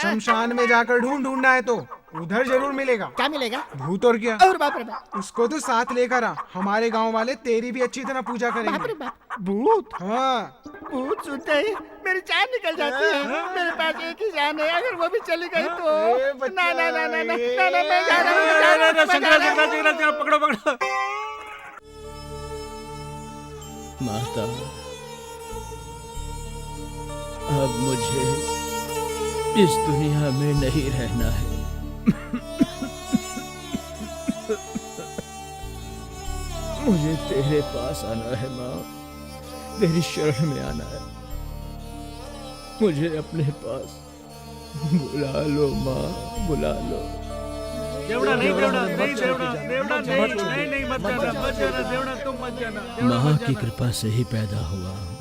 शमशान में जाकर ढूंढना है तो उधर जरूर मिलेगा। क्या मिलेगा? भूत और क्या? और बाप रे बाप। उसको तो साथ लेकर आ, हमारे गांव वाले तेरी भी अच्छी तरह पूजा करेंगे। बाप रे बाप। भूत? हाँ। भूत सुनते ही मेरी जान निकल जाती है। मेरे पास एक ही जान है, अगर वो भी चली गई तो ना ना ना ना ना ना, मैं जा रहा हूँ। शंकराचार्य पकड़ो पकड़ो। माता, अब मुझे इस दुनिया में नहीं रहना है। मुझे तेरे पास आना है माँ, तेरी शरण में आना है। मुझे अपने पास बुला लो माँ, बुला लो। देवड़ा नहीं, देवड़ा नहीं, देवड़ा देवड़ा नहीं, नहीं मत जाना देवड़ा, तुम मत जाना। माँ की कृपा से ही पैदा हुआ हूँ,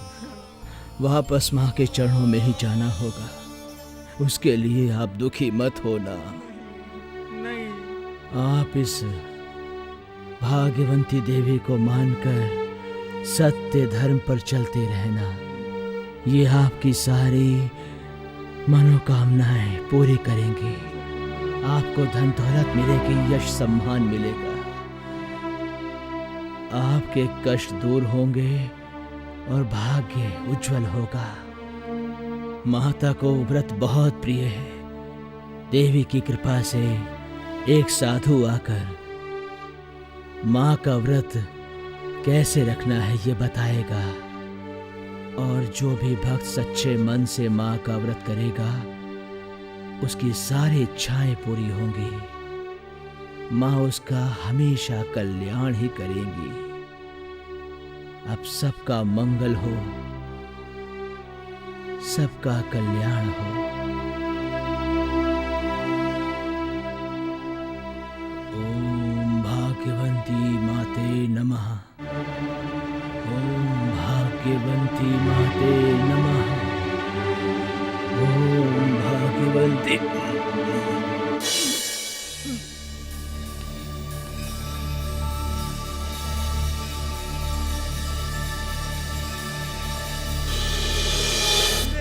वापस माँ के चरणों में ही जाना होगा। उसके लिए आप दुखी मत होना। नहीं। आप इस भाग्यवंती देवी को मानकर सत्य धर्म पर चलते रहना, ये आपकी सारी मनोकामनाएं पूरी करेंगी। आपको धन दौलत मिलेगी, यश सम्मान मिलेगा, आपके कष्ट दूर होंगे और भाग्य उज्जवल होगा। माता को व्रत बहुत प्रिय है। देवी की कृपा से एक साधु आकर माँ का व्रत कैसे रखना है ये बताएगा, और जो भी भक्त सच्चे मन से माँ का व्रत करेगा उसकी सारी इच्छाएं पूरी होंगी। माँ उसका हमेशा कल्याण ही करेंगी। अब सबका मंगल हो, सबका कल्याण हो। ओम भाग्यवंती माते नमः। ओम भाग्यवंती माते नमः। ओम भाग्यवंती।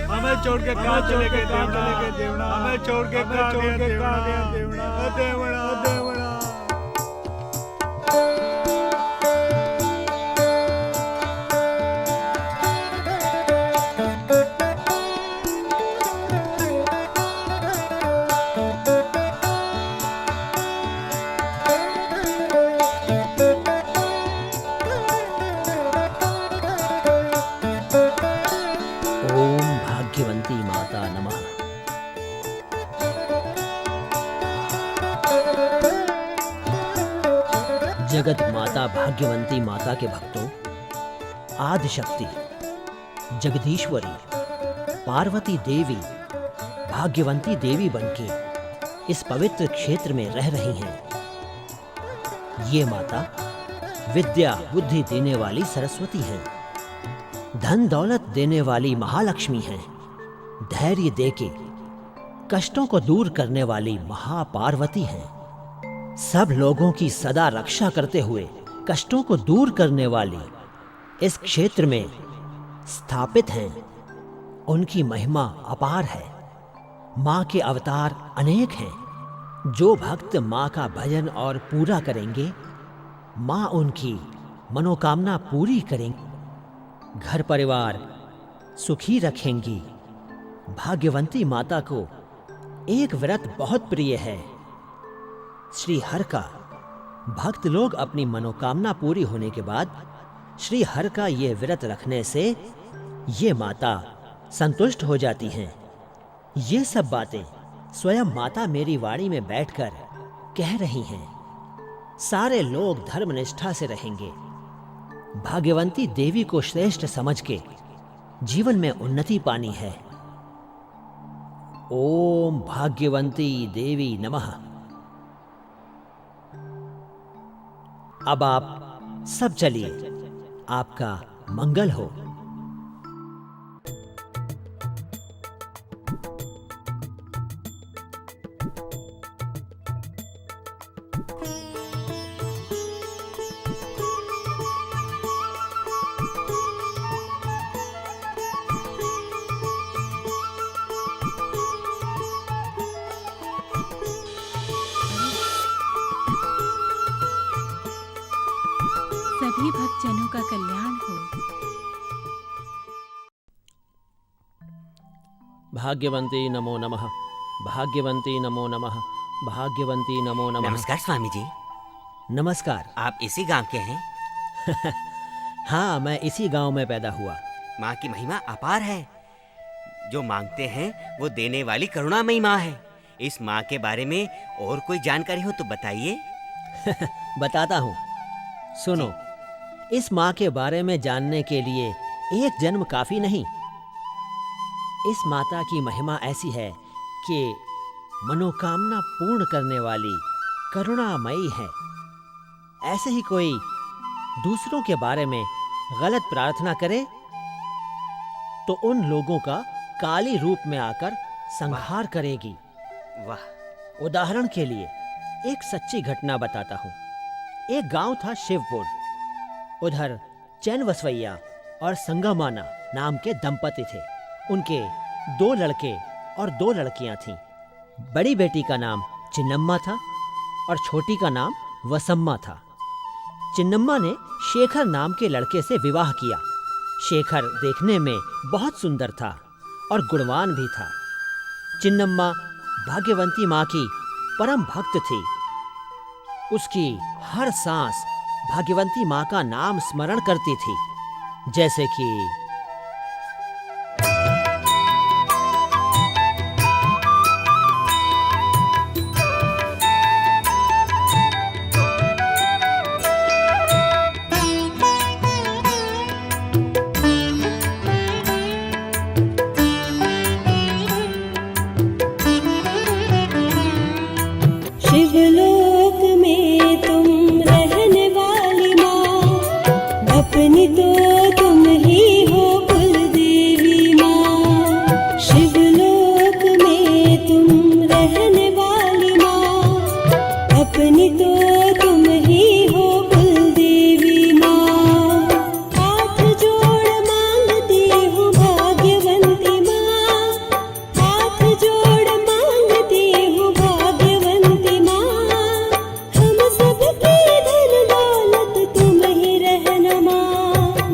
हमें छोड़ के कहाँ चले गए देवना? हमें छोड़ के कहाँ गया देवना? देवना। माता भाग्यवंती माता के भक्तों, आदिशक्ति, जगदीश्वरी, पार्वती देवी भाग्यवंती देवी बनके इस पवित्र क्षेत्र में रह रही हैं। ये माता विद्या बुद्धि देने वाली सरस्वती हैं, धन दौलत देने वाली महालक्ष्मी हैं, धैर्य देके कष्टों को दूर करने वाली महापार्वती हैं, सब लोगों की सदा रक्षा करते हुए कष्टों को दूर करने वाली इस क्षेत्र में स्थापित हैं। उनकी महिमा अपार है। माँ के अवतार अनेक हैं। जो भक्त माँ का भजन और पूरा करेंगे, माँ उनकी मनोकामना पूरी करेंगी, घर परिवार सुखी रखेंगी। भाग्यवंती माता को एक व्रत बहुत प्रिय है। श्री हर का भक्त लोग अपनी मनोकामना पूरी होने के बाद श्री हर का ये व्रत रखने से ये माता संतुष्ट हो जाती हैं। ये सब बातें स्वयं माता मेरी वाणी में बैठकर कह रही हैं। सारे लोग धर्मनिष्ठा से रहेंगे। भाग्यवंती देवी को श्रेष्ठ समझ के जीवन में उन्नति पानी है। ओम भाग्यवंती देवी नमः। अब आप सब चलिए, आपका मंगल हो। सभी भक्तजनों का कल्याण हो। भाग्यवंती नमो नमः, भाग्यवंती नमो नमः, भाग्यवंती नमो नमः। नमस्कार स्वामी जी। नमस्कार। आप इसी गांव के हैं? हाँ, मैं इसी गांव में पैदा हुआ। माँ की महिमा अपार है। जो मांगते हैं वो देने वाली करुणामयी माँ है। इस माँ के बारे में और कोई जानकारी हो तो बताइए। बताता हूँ, सुनो। इस माँ के बारे में जानने के लिए एक जन्म काफी नहीं। इस माता की महिमा ऐसी है कि मनोकामना पूर्ण करने वाली करुणामयी है। ऐसे ही कोई दूसरों के बारे में गलत प्रार्थना करे तो उन लोगों का काली रूप में आकर संहार करेगी। वाह। उदाहरण के लिए एक सच्ची घटना बताता हूँ। एक गांव था शिवपुर। उधर चैन वसवैया और संगमाना नाम के दंपति थे। उनके 2 लड़के और 2 लड़कियां थीं। बड़ी बेटी का नाम चिन्नम्मा था और छोटी का नाम वसम्मा था। चिन्नम्मा ने शेखर नाम के लड़के से विवाह किया। शेखर देखने में बहुत सुंदर था और गुणवान भी था। चिन्नम्मा भाग्यवंती माँ की परम भक्त थी। उसकी हर सांस भाग्यवंती माँ का नाम स्मरण करती थी, जैसे कि शिवलोक में तुम रहने वाली माँ, अपनी तो तुम ही हो कुल देवी माँ। शिवलोक में तुम रहने वाली माँ, अपनी तो तुम ही हो कुल देवी माँ। हाथ जोड़ मांगती हूँ भाग्यवंती माँ, हाथ जोड़ मांगती हूँ भाग्यवंती माँ। हम सबके धन दौलत तुम ही रहना माँ,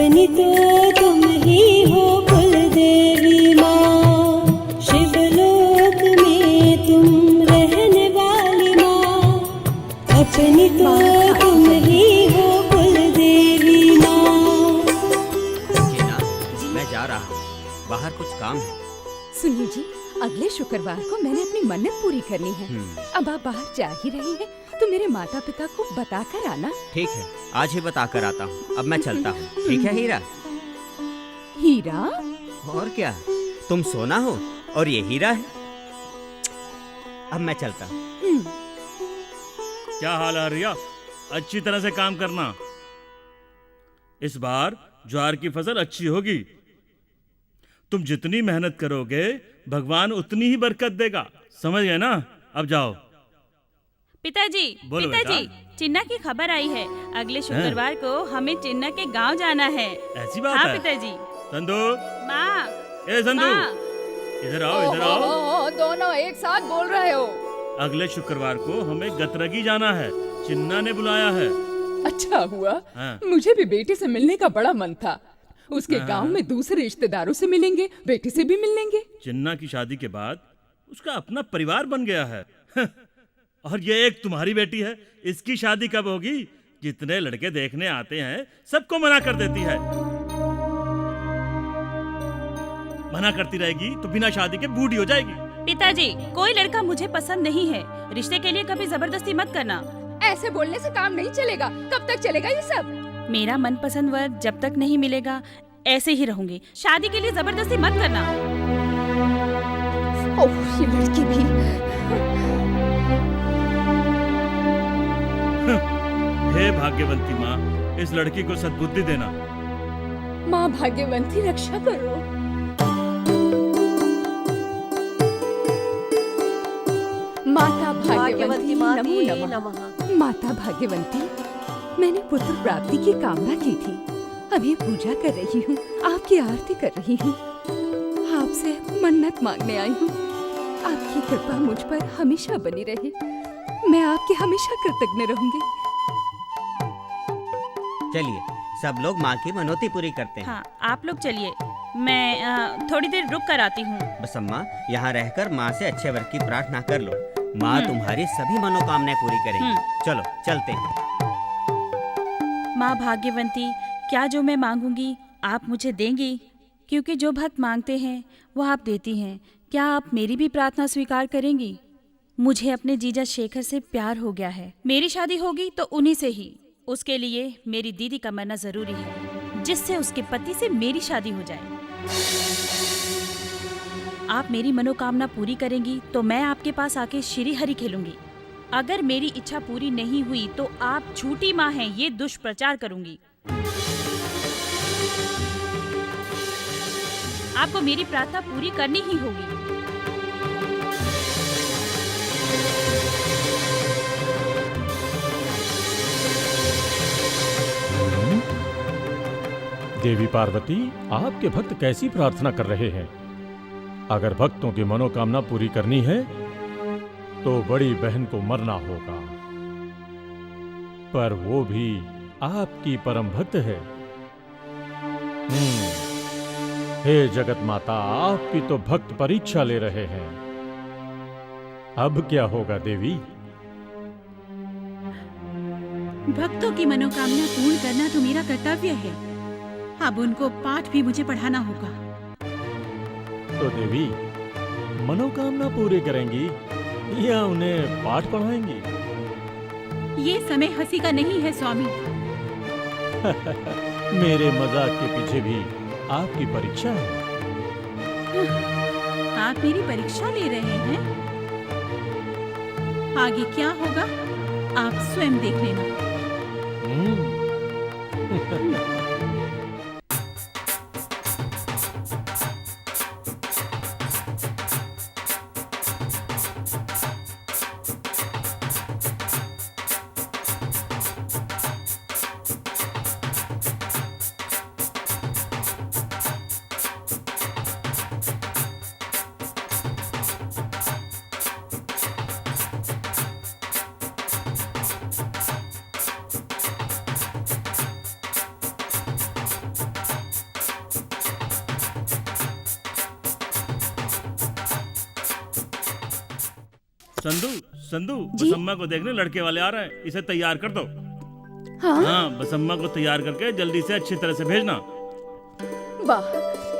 अपनी तो तुम ही हो कुल देवी माँ, शिवलोक में तुम रहने वाली माँ, अपनी तो तुम ही हो कुल देवी माँ। मैं जा रहा हूँ, बाहर कुछ काम है। सुनिए जी, अगले शुक्रवार को मैंने अपनी मन्नत पूरी करनी है। अब आप बाहर जा ही रहे हैं तो मेरे माता पिता को बता कर आना। ठीक है, आज ही बता कर आता हूँ। अब मैं चलता हूँ। ठीक है हीरा? हीरा? और क्या, तुम सोना हो और ये हीरा है। अब मैं चलता हूँ। क्या हाल है रिया? अच्छी तरह से काम करना। इस बार ज्वार की फसल अच्छी होगी। तुम जितनी मेहनत करोगे भगवान उतनी ही बरकत देगा, समझ गए ना? अब जाओ। पिताजी, बोलो पिताजी, चिन्ना की खबर आई है। अगले शुक्रवार को हमें चिन्ना के गांव जाना है। ऐसी बात हाँ है? पिताजी। संधू, माँ, ए संधू, इधर आओ, इधर आओ। दोनों एक साथ बोल रहे हो? अगले शुक्रवार को हमें गतरगी जाना है, चिन्ना ने बुलाया है। अच्छा हुआ, हाँ। मुझे भी बेटी से मिलने का बड़ा मन था। उसके हाँ। गांव में दूसरे रिश्तेदारों से मिलेंगे, बेटी से भी मिल लेंगे। चिन्ना की शादी के बाद उसका अपना परिवार बन गया है। और ये एक तुम्हारी बेटी है, इसकी शादी कब होगी? जितने लड़के देखने आते हैं सबको मना कर देती है। मना करती रहेगी तो बिना शादी के बूढ़ी हो जाएगी। पिताजी, कोई लड़का मुझे पसंद नहीं है। रिश्ते के लिए कभी जबरदस्ती मत करना। ऐसे बोलने से काम नहीं चलेगा। कब तक चलेगा ये सब? मेरा मनपसंद वर जब तक नहीं मिलेगा ऐसे ही रहूंगी। शादी के लिए जबरदस्ती मत करना। ओह, ये लड़की भी। हे भाग्यवंती माँ, इस लड़की को सद्बुद्धि देना। माँ भाग्यवंती, रक्षा करो। माता भाग्यवंती नमो नमः। माता भाग्यवंती, मैंने पुत्र प्राप्ति की कामना की थी। अभी पूजा कर रही हूँ, आपकी आरती कर रही हूँ, आपसे मन्नत मांगने आई हूँ। आपकी कृपा मुझ पर हमेशा बनी रहे। मैं आपकी हमेशा कृतज्ञ रहूंगी। चलिए, सब लोग माँ की मनौती पूरी करते हैं। हाँ, आप लोग चलिए, मैं थोड़ी देर रुक कर आती हूँ। बस अम्मा, यहाँ रहकर माँ से अच्छे वर की प्रार्थना कर लो। माँ तुम्हारी सभी मनोकामनाएं पूरी करेंगी। चलो चलते हैं। माँ भाग्यवंती, क्या जो मैं मांगूंगी आप मुझे देंगी? क्योंकि जो भक्त मांगते हैं वो आप देती हैं। क्या आप मेरी भी प्रार्थना स्वीकार करेंगी? मुझे अपने जीजा शेखर से प्यार हो गया है। मेरी शादी होगी तो उन्हीं से ही। उसके लिए मेरी दीदी का मरना जरूरी है, जिससे उसके पति से मेरी शादी हो जाए। आप मेरी मनोकामना पूरी करेंगी तो मैं आपके पास आके श्री हरि खेलूंगी। अगर मेरी इच्छा पूरी नहीं हुई तो आप झूठी माँ हैं ये दुष्प्रचार करूंगी। आपको मेरी प्रार्थना पूरी करनी ही होगी। देवी पार्वती, आपके भक्त कैसी प्रार्थना कर रहे हैं? अगर भक्तों की मनोकामना पूरी करनी है तो बड़ी बहन को मरना होगा, पर वो भी आपकी परम भक्त है। हे जगत माता, आपकी तो भक्त परीक्षा ले रहे हैं। अब क्या होगा देवी? भक्तों की मनोकामना पूर्ण करना तो मेरा कर्तव्य है। अब उनको पाठ भी मुझे पढ़ाना होगा। तो देवी, मनोकामना पूरी करेंगी या उन्हें पाठ पढ़ाएंगी? ये समय हंसी का नहीं है स्वामी। मेरे मजाक के पीछे भी आपकी परीक्षा है। आप मेरी परीक्षा ले रहे हैं? आगे क्या होगा आप स्वयं देख लेना। संधू संधू, जी? बसम्मा को देखने लड़के वाले आ रहे हैं, इसे तैयार कर दो। हाँ? बसम्मा को तैयार करके जल्दी से अच्छी तरह से भेजना। वाह,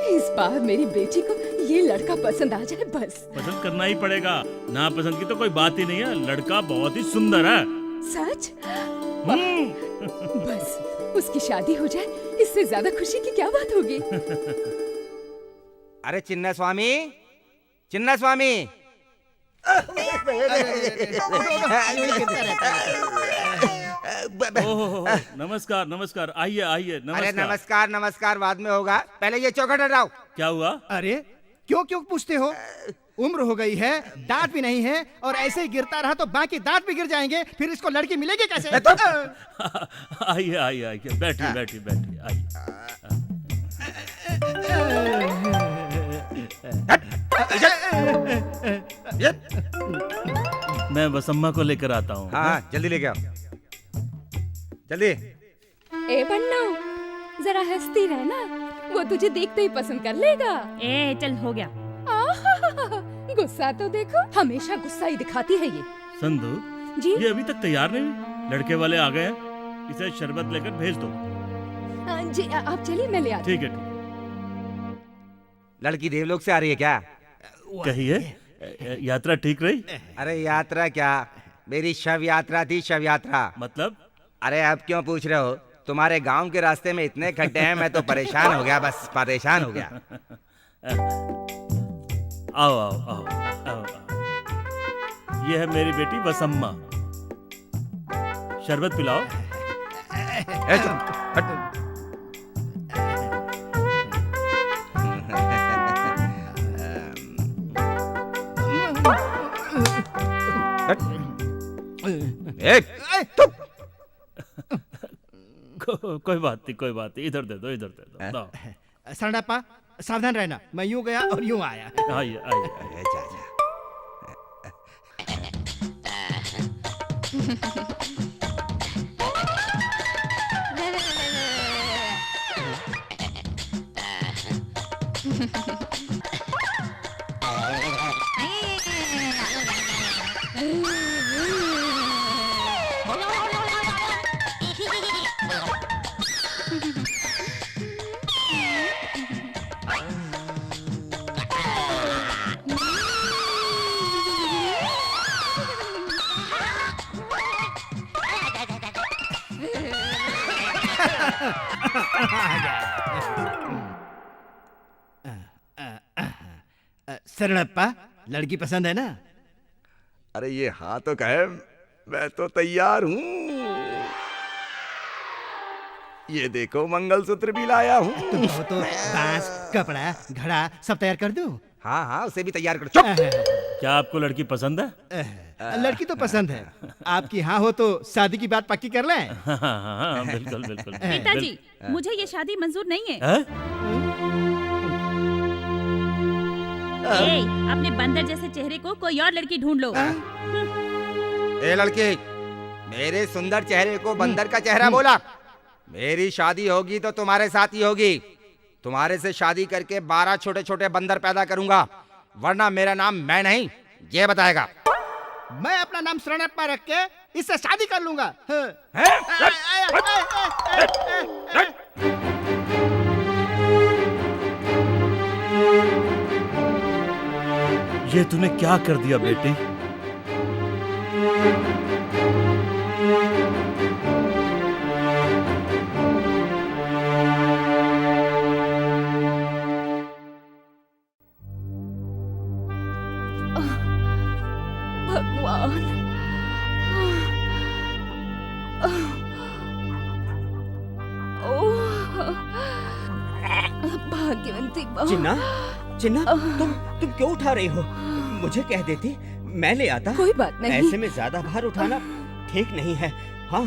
इस बार मेरी बेटी को ये लड़का पसंद आ जाए बस। पसंद करना ही पड़ेगा, ना पसंद की तो कोई बात ही नहीं है। लड़का बहुत ही सुंदर है। सच? बस उसकी शादी हो जाए, इससे ज्यादा खुशी की क्या बात होगी। अरे चिन्ना स्वामी, चिन्ना स्वामी। ओह, नमस्कार नमस्कार, आइए आइए। अरे नमस्कार नमस्कार बाद में होगा, पहले ये चौखट हटाओ। क्या हुआ? अरे क्यों पूछते हो? उम्र हो गई है, दांत भी नहीं है, और ऐसे ही गिरता रहा तो बाकी दांत भी गिर जाएंगे, फिर इसको लड़की मिलेगी कैसे? आइए आइए आइए, बैठिए बैठिए बैठिए, आइए। मैं बसम्मा को लेकर आता हूँ। हाँ जल्दी लेके आओ, जल्दी। ए बन्ना, जरा हंसती रहना, वो तुझे देखते ही पसंद कर लेगा। ए चल हो गया। गुस्सा तो देखो, हमेशा गुस्सा ही दिखाती है ये। संधू जी? ये अभी तक तैयार नहीं हुई, लड़के वाले आ गए हैं, इसे शरबत लेकर भेज दो। जी आप चलिए, मैं ले आती हूँ। ठीक है। लड़की देवलोक से आ रही है क्या? कहिए, यात्रा ठीक रही? अरे यात्रा क्या, मेरी शव यात्रा थी, शव यात्रा। मतलब? अरे अब क्यों पूछ रहे हो? तुम्हारे गांव के रास्ते में इतने खड्डे हैं, मैं तो परेशान हो गया, बस परेशान हो गया। आओ आओ आओ आओ, आओ। ये है मेरी बेटी बसम्मा, शरबत पिलाओ। कोई बात नहीं, कोई बात नहीं, इधर दे दो, इधर दे दो। सरनापा सावधान रहना, मैं यूं गया और यूं आया। आइए आइए। सरड़प्पा, लड़की पसंद है ना? अरे ये हाँ तो कहे, मैं तो तैयार हूँ। ये देखो मंगलसूत्र भी लाया हूँ। तो बांस, कपड़ा, घड़ा सब तैयार कर दूं? हाँ हाँ उसे भी तैयार कर। चुप। क्या आपको लड़की पसंद है? लड़की तो पसंद है, आपकी हाँ हो तो शादी की बात पक्की कर लें। हाँ, बिल्कुल बिल्कुल। पिताजी, मुझे ये शादी मंजूर नहीं है। अपने बंदर जैसे चेहरे को कोई और लड़की ढूंढ लो। ए लड़के, मेरे सुंदर चेहरे को बंदर का चेहरा बोला? मेरी शादी होगी तो तुम्हारे साथ ही होगी। तुम्हारे से शादी करके 12 छोटे छोटे बंदर पैदा करूंगा, वरना मेरा नाम मैं नहीं, ये बताएगा। मैं अपना नाम शरणप्पा रख के इससे शादी कर लूंगा। ये तूने क्या कर दिया बेटी? भगवान, भाग्यवंती बहू। चिन्ना, चिन्ना, तुम क्यों उठा रही हो? मुझे कह देती, मैं ले आता। कोई बात नहीं। ऐसे में ज्यादा भार उठाना ठीक नहीं है। हाँ,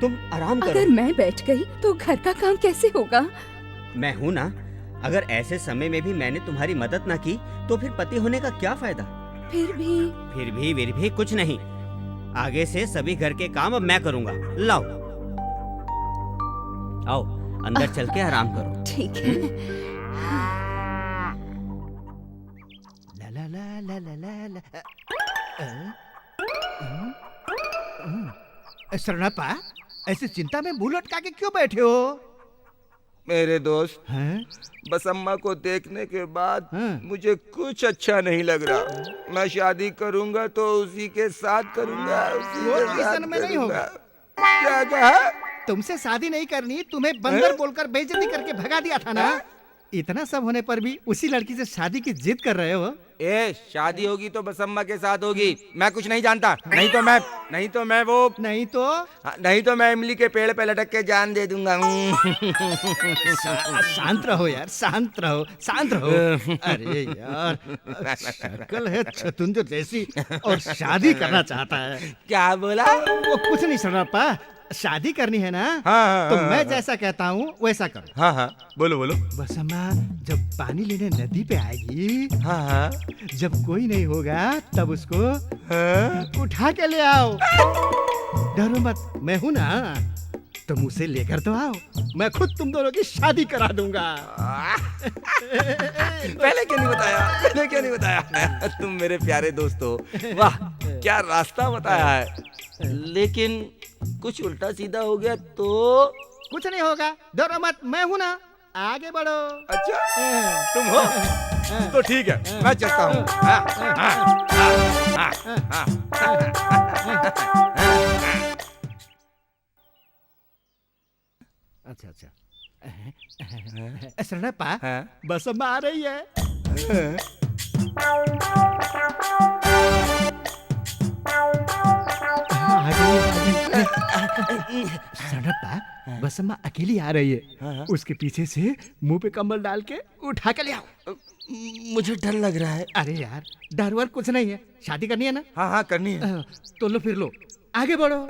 तुम आराम करो। अगर मैं बैठ गई तो घर का काम कैसे होगा? मैं हूँ ना। अगर ऐसे समय में भी मैंने तुम्हारी मदद ना की तो फिर पति होने का क्या फायदा? फिर भी कुछ नहीं। आगे से सभी घर के काम अब मैं करूँगा। लाओ, आओ अंदर चल के आराम करो। ठीक है। ला ला ला ला ला ला। शरणप्पा, ऐसे चिंता में मुंह लटका के क्यों बैठे हो? मेरे दोस्त, बसम्मा को देखने के बाद मुझे कुछ अच्छा नहीं लग रहा। मैं शादी करूंगा तो उसी के साथ करूंगा, उसी वो के किसी साथ में नहीं करूंगा। होगा। क्या कहा? तुमसे शादी नहीं करनी, तुम्हें बंदर बोलकर बेइज्जती करके भगा दिया था ना। इतना सब होने पर भी उसी लड़की से शादी की जिद कर रहे हो। ए, शादी होगी तो बसम्मा के साथ होगी। मैं कुछ नहीं जानता। नहीं तो मैं इमली के पेड़ पे लटक के जान दे दूंगा। शांत रहो यार, शांत रहो। अरे यार, शक्ल है छतुंजर जैसी और शादी करना चाहता है। क्या बोला? वो कुछ नहीं शरणप्पा, शादी करनी है ना। तो मैं जैसा कहता हूँ वैसा करो। हाँ, बोलो। बसम्मा जब पानी लेने नदी पे आएगी, जब कोई नहीं होगा तब उसको उठा के ले आओ। डरो मत, मैं हूं ना। तुम उसे लेकर तो आओ, मैं खुद तुम दोनों की शादी करा दूंगा। पहले क्यों नहीं बताया? तुम मेरे प्यारे दोस्त हो। वाह, क्या रास्ता बताया है। लेकिन कुछ उल्टा सीधा हो गया तो? कुछ नहीं होगा, डरो मत, मैं हूं ना। आगे बढ़ो। अच्छा, तुम हो तो ठीक है, मैं चलता हूँ। अच्छा। शरणप्पा, बसम्मा आ रही है। शरणप्पा, बसम्मा अकेली आ रही है। उसके पीछे से मुंह पे कंबल डाल के उठा के ले आओ। मुझे डर लग रहा है। अरे यार, डर वर कुछ नहीं है। शादी करनी है ना? हाँ, करनी है। तो लो फिर लो, आगे बढ़ो।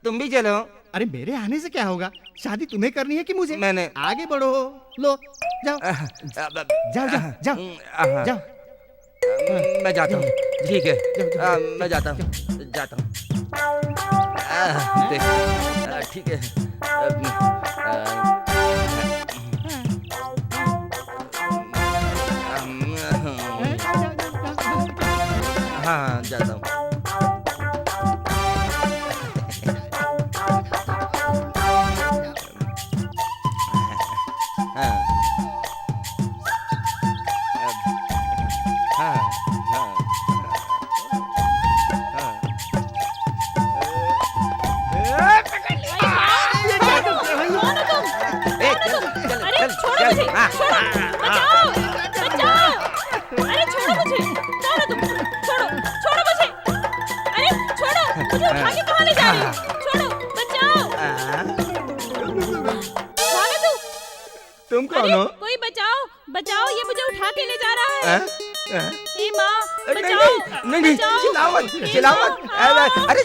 तुम भी चलो। अरे मेरे आने से क्या होगा? शादी तुम्हें करनी है कि मुझे? मैंने। आगे बढ़ो, लो जाओ। जाओ। मैं जाता हूँ। ठीक है, मैं जाता हूँ। ठीक है। हाँ, जाता हूँ। तुम कौन हो? कोई बचाओ, ये मुझे उठा के ले जा रहा है। हे माँ, बचाओ। नहीं, चिल्लाओ मत। अरे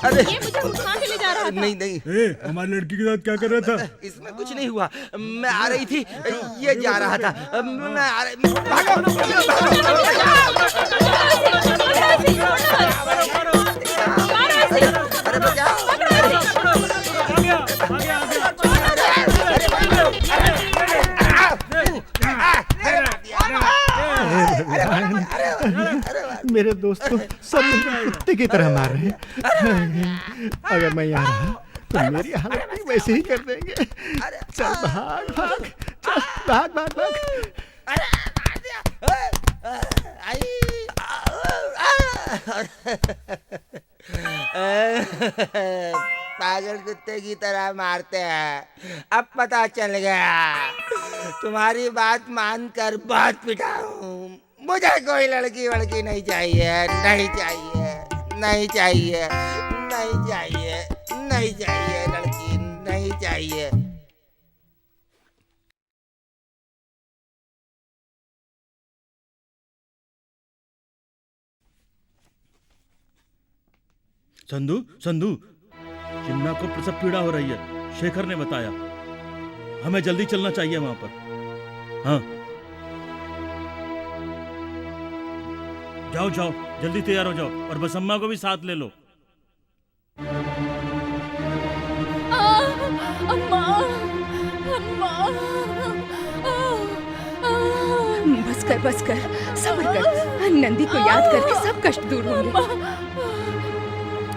अरे ये मुझे उठा के ले जा रहा था। नहीं। हमारी लड़की के साथ क्या कर रहा था? इसमें कुछ नहीं हुआ। मैं आ रही थी, ये जा रहा था। मैं आ रही। मेरे दोस्त को सब कुत्ते की तरह मार रहे हैं। अगर मैं यहाँ रहा तो मेरी हालत भी वैसे ही कर देंगे। चल भाग। पागल कुत्ते की तरह मारते हैं। अब पता चल गया। तुम्हारी बात मानकर बहुत पिटा हूँ। मुझे कोई लड़की वड़की नहीं चाहिए। लड़की नहीं चाहिए। संधू, चिन्ना को प्रसव पीड़ा हो रही है, शेखर ने बताया। हमें जल्दी चलना चाहिए वहां पर। हाँ, जाओ जल्दी तैयार हो जाओ और बसम्मा को भी साथ ले लो। बस बस कर, सब्र कर। नंदी को याद करके सब कष्ट दूर होंगे।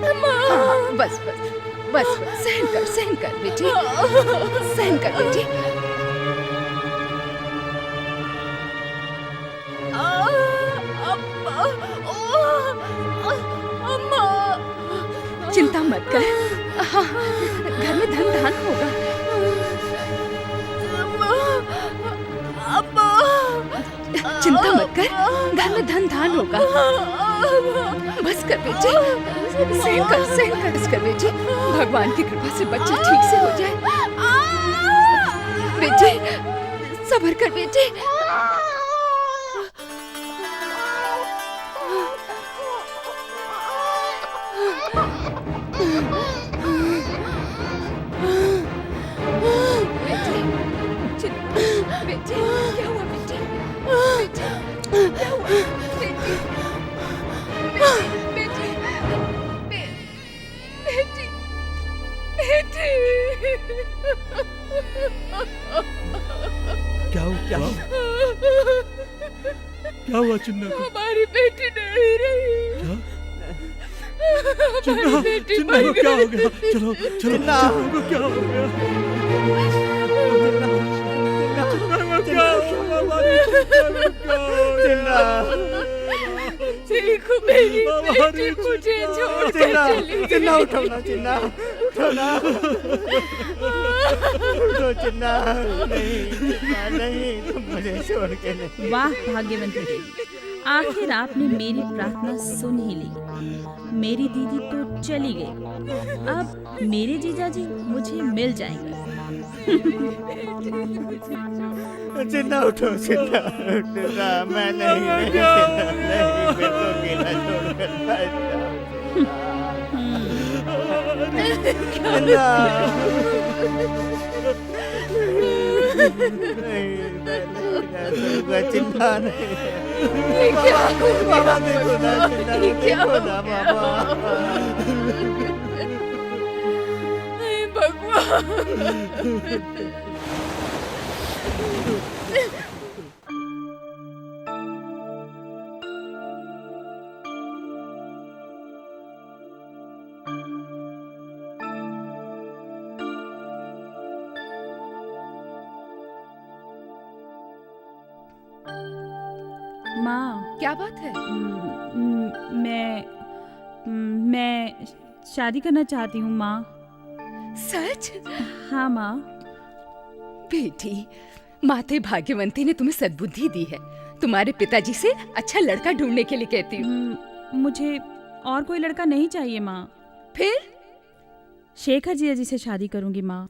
हाँ, बस बस बस बस, सहन कर बेटी, सहन कर बेटी। चिंता मत कर, हाँ, घर में धन धान होगा। चिंता मत कर, घर में धन धान होगा। बस कर बेटी, सहन कर, बस कर बेटी। भगवान की कृपा से बच्चा ठीक से हो जाए। बेटी सब्र कर बेटी। बेटी क्या हुआ बेटी? बेटी क्या हुआ बेटी? बेटी बेटी बेटी क्या हुआ चिन्ना को? हमारी बेटी नहीं रही। क्या? हमारी बेटी चिन्ना को क्या हो गया? चलो चिन्ना को क्या हो गया? देखो मेरी बेटी मुझे छोड़ के चली गई। चिन्ना उठो ना, चिन्ना उठो ना, उठो चिन्ना। नहीं, तुम मुझे छोड़ के नहीं। वाह भाग्यवंती देवी, आखिर आपने मेरी प्रार्थना सुन ही ली। मेरी दीदी तो चली गई, अब मेरे जीजाजी मुझे मिल जाएंगे। चिन्ना उठो, चिन्ना मैं नहीं, मेरे को अकेला छोड़कर चिन्ना नहीं। बाबा देखो ना, चिन्ना देखो ना बाबा। भगवान माँ, क्या बात है? मैं शादी करना चाहती हूँ माँ। सच? हाँ माँ। बेटी, माते भाग्यवंती ने तुम्हें सद्बुद्धि दी है। तुम्हारे पिताजी से अच्छा लड़का ढूंढने के लिए कहती हूँ। मुझे और कोई लड़का नहीं चाहिए माँ। फिर? शेखर जीजा से शादी करूंगी माँ,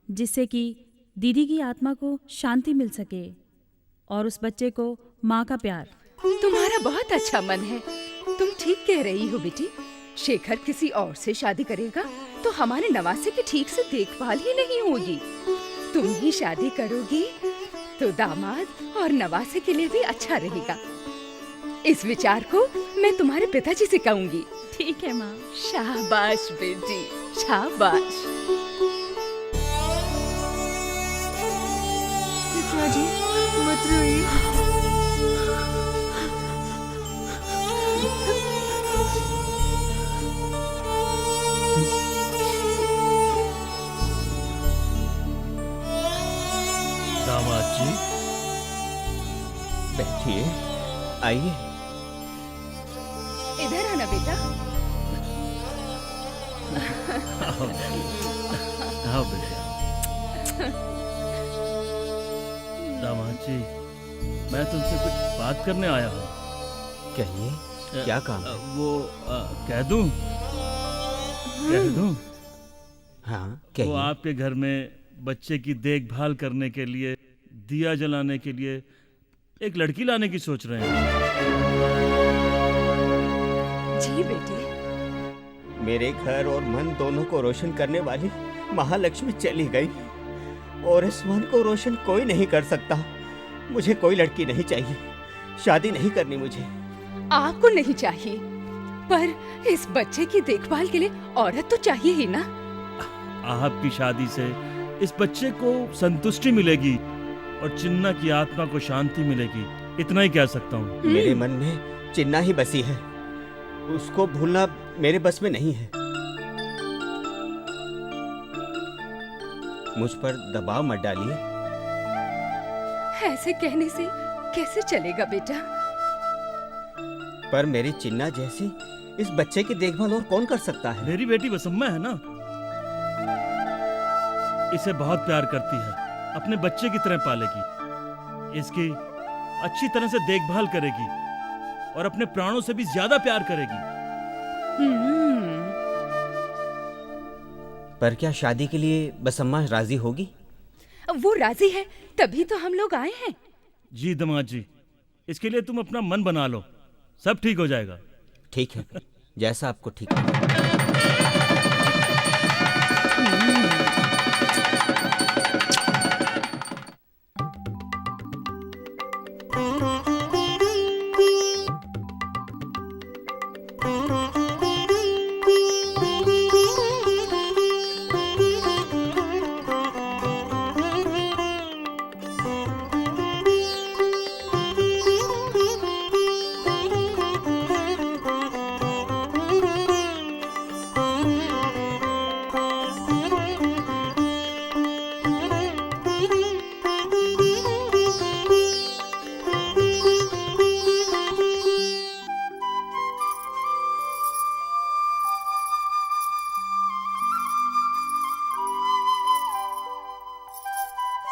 जिससे कि दीदी की आत्मा को शांति मिल सके और उस बच्चे को माँ का प्यार। तुम्हारा बहुत अच्छा मन है, तुम ठीक कह रही हो बेटी। शेखर किसी और से शादी करेगा तो हमारे नवासे की ठीक से देखभाल ही नहीं होगी। तुम ही शादी करोगी तो दामाद और नवासे के लिए भी अच्छा रहेगा। इस विचार को मैं तुम्हारे पिताजी से कहूंगी। ठीक है माँ। शाबाश बेटी, शाबाश। पिताजी मत रोइए। दामाद जी, बैठिए, आइए। इधर आना बेटा। हाँ बेटा। दामाद जी, मैं तुमसे कुछ बात करने आया हूँ। कहिए, क्या काम है? वो कह दूं? कह दूं? हाँ, वो कहिए। आपके घर में बच्चे की देखभाल करने के लिए, दिया जलाने के लिए एक लड़की लाने की सोच रहे हैं। जी बेटे। मेरे घर और मन दोनों को रोशन करने वाली महालक्ष्मी चली गई और इस मन को रोशन कोई नहीं कर सकता। मुझे कोई लड़की नहीं चाहिए, शादी नहीं करनी मुझे। आपको नहीं चाहिए, पर इस बच्चे की देखभाल के लिए औरत तो चाहिए ही ना। आपकी शादी से इस बच्चे को संतुष्टि मिलेगी और चिन्ना की आत्मा को शांति मिलेगी। इतना ही कह सकता हूँ। मेरे मन में चिन्ना ही बसी है, उसको भूलना मेरे बस में नहीं है। मुझ पर दबाव मत डालिए। ऐसे कहने से कैसे चलेगा बेटा? पर मेरी चिन्ना जैसी इस बच्चे की देखभाल और कौन कर सकता है? मेरी बेटी वसम्मा है ना, इसे बहुत प्यार करती है, अपने बच्चे की तरह पालेगी, इसकी अच्छी तरह से देखभाल करेगी और अपने प्राणों से भी ज्यादा प्यार करेगी। पर क्या शादी के लिए बसम्मा राजी होगी? वो राजी है तभी तो हम लोग आए हैं। जी दामाद जी, इसके लिए तुम अपना मन बना लो, सब ठीक हो जाएगा। ठीक है, जैसा आपको ठीक है।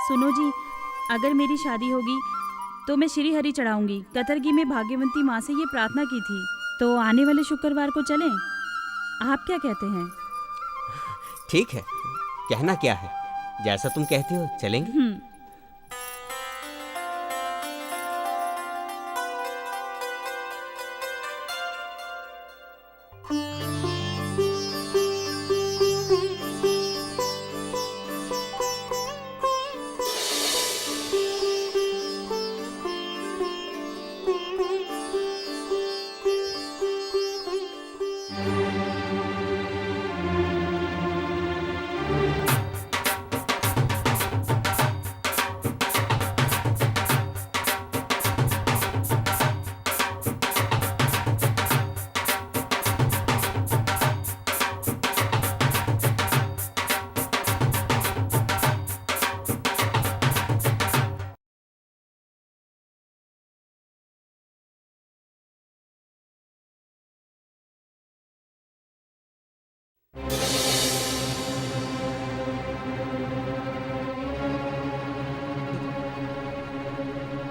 सुनो जी, अगर मेरी शादी होगी तो मैं श्री हरि चढ़ाऊंगी। कतरगी में भाग्यवंती माँ से ये प्रार्थना की थी, तो आने वाले शुक्रवार को चलें? आप क्या कहते हैं? ठीक है, कहना क्या है, जैसा तुम कहती हो चलेंगे।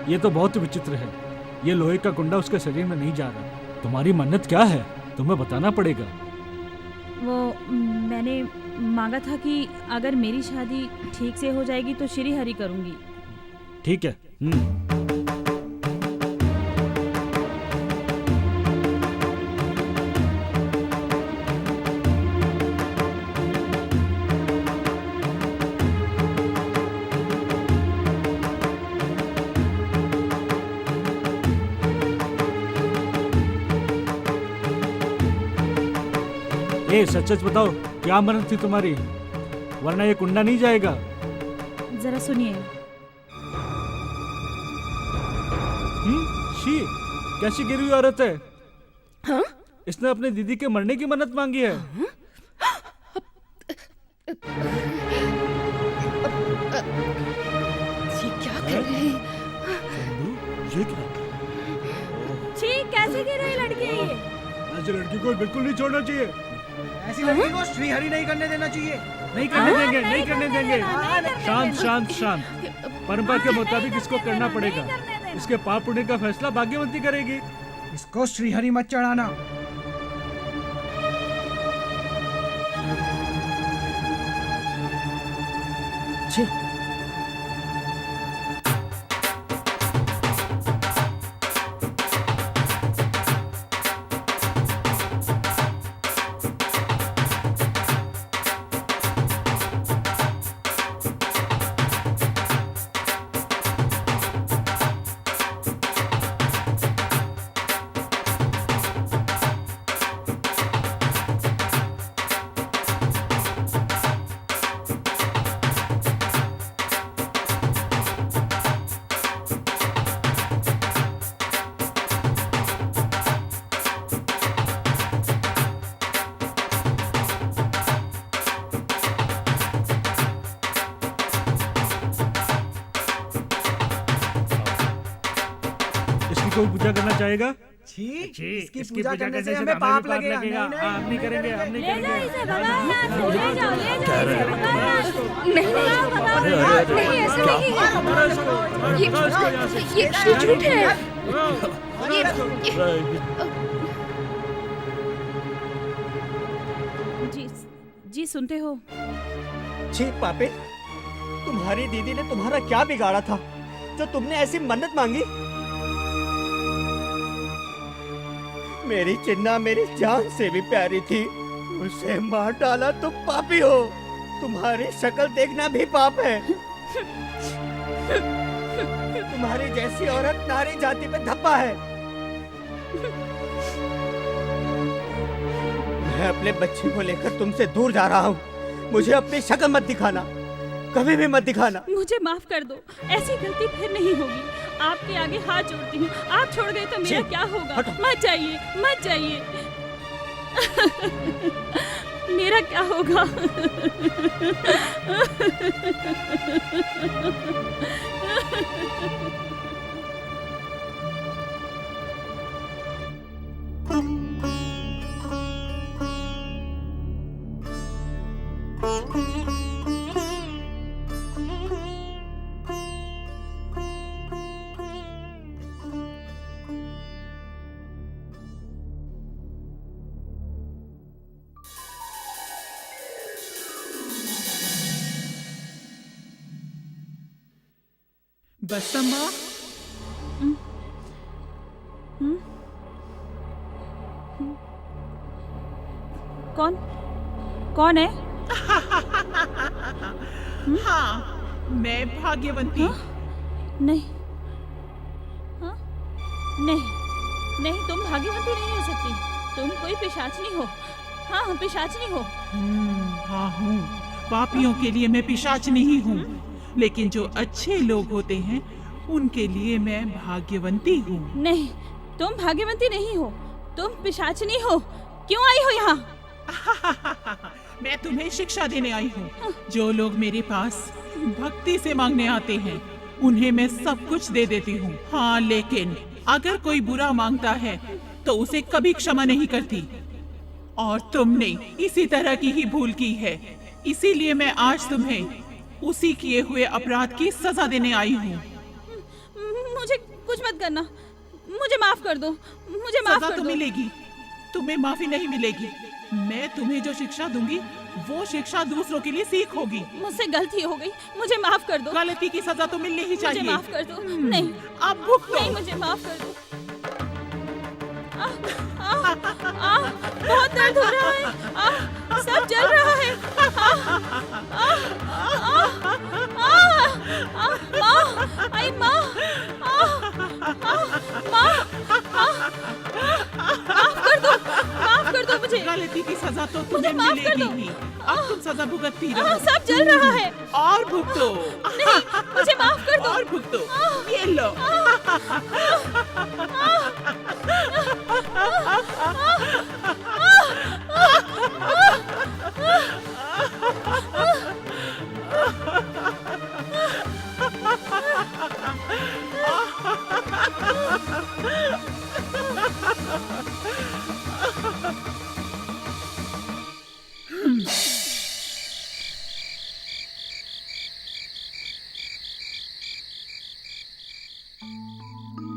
ये तो बहुत विचित्र है। ये लोहे का कुंडा उसके शरीर में नहीं जा रहा। तुम्हारी मन्नत क्या है? तुम्हें बताना पड़ेगा। वो मैंने मांगा था कि अगर मेरी शादी ठीक से हो जाएगी तो श्री हरि करूंगी। ठीक है। सच सच बताओ, क्या मन्नत थी तुम्हारी? वरना ये कुंडा नहीं जाएगा। जरा सुनिए। शी, कैसी गिरी हुई औरत है? हाँ? इसने अपने दीदी के मरने की मन्नत मांगी है। ये क्या कर रहे हैं? ये क्या? छी, कैसे गिर रही लड़की है ये? ऐसी लड़की को बिल्कुल नहीं छोड़ना चाहिए। ऐसी लड़की को श्री हरि नहीं करने देना चाहिए। नहीं करने देंगे, नहीं करने देंगे। शांत शांत शांत। परंपरा के मुताबिक इसको करना पड़ेगा। इसके पाप पुण्य का फैसला भाग्यवंती करेगी। इसको श्री हरि मत चढ़ाना। अभी कोई पूजा करना चाहेगा? छी, इसकी पूजा करने से हमें पाप लगेगा। नहीं, हम नहीं करेंगे, हम नहीं करेंगे। नहीं ऐसा नहीं ये झूठ है। जी सुनते हो? छी पापे, तुम्हारी दीदी ने तुम्हारा क्या बिगाड़ा था जो तुमने ऐसी मन्नत मांगी? मेरी चिन्ना मेरी जान से भी प्यारी थी, उसे मार डाला। तुम पापी हो, तुम्हारी शक्ल देखना भी पाप है। तुम्हारी जैसी औरत नारी जाति पे धब्बा है। मैं अपने बच्चे को लेकर तुमसे दूर जा रहा हूँ। मुझे अपनी शक्ल मत दिखाना, कभी भी मत दिखाना। मुझे माफ कर दो, ऐसी गलती फिर नहीं होगी। आपके आगे हाथ जोड़ती हूँ, आप छोड़ गए तो मेरा क्या होगा? मत जाइए, मत जाइए। मेरा क्या होगा? बसम्मा, कौन है? हाँ, मैं भाग्यवंती। नहीं, हाँ? नहीं, तुम भाग्यवंती नहीं हो सकती। तुम कोई पिशाचनी हो। हाँ, पिशाचनी हो। हाँ हूँ, पापियों के लिए मैं पिशाचनी ही हूँ, लेकिन जो अच्छे लोग होते हैं उनके लिए मैं भाग्यवंती हूँ। नहीं, तुम भाग्यवंती नहीं हो, तुम पिशाचनी हो। क्यों आई हो यहाँ? मैं तुम्हें शिक्षा देने आई हूँ। जो लोग मेरे पास भक्ति से मांगने आते हैं उन्हें मैं सब कुछ दे देती हूँ। हाँ, लेकिन अगर कोई बुरा मांगता है तो उसे कभी क्षमा नहीं करती। और तुमने इसी तरह की ही भूल की है, इसीलिए मैं आज तुम्हें उसी किए हुए अपराध की सजा देने आई हूँ। मुझे कुछ मत करना, मुझे माफ कर दो, मुझे माफ कर दो। मिलेगी, तुम्हें माफी नहीं मिलेगी। मैं तुम्हें जो शिक्षा दूंगी वो शिक्षा दूसरों के लिए सीख होगी। मुझसे गलती हो गई, मुझे माफ कर दो। गलती की सजा तो मिलनी ही चाहिए। मुझे माफ कर दो। नहीं, अब भुगतो। नहीं, मुझे माफ कर दो। बहुत दर्द हो रहा है, सब जल रहा है। आई माँ, माफ कर दो मुझे। गलती की सजा तो तुम्हें मिलेगी ही। अब तुम सजा भुगतती रहो। सब जल रहा है। और भुगतो। नहीं, मुझे माफ कर दो। और भुगतो। ये लो।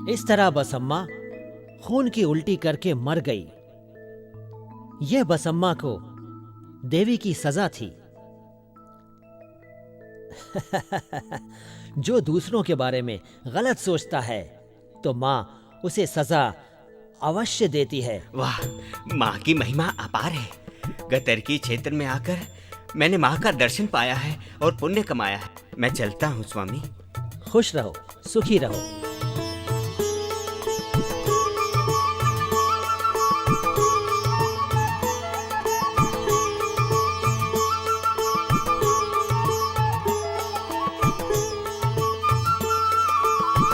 इस तरह बसम्मा खून की उल्टी करके मर गई। यह बसम्मा को देवी की सजा थी। जो दूसरों के बारे में गलत सोचता है तो माँ उसे सजा अवश्य देती है। वाह, माँ की महिमा अपार है। गतरकी क्षेत्र में आकर मैंने माँ का दर्शन पाया है और पुण्य कमाया है। मैं चलता हूँ स्वामी। खुश रहो, सुखी रहो।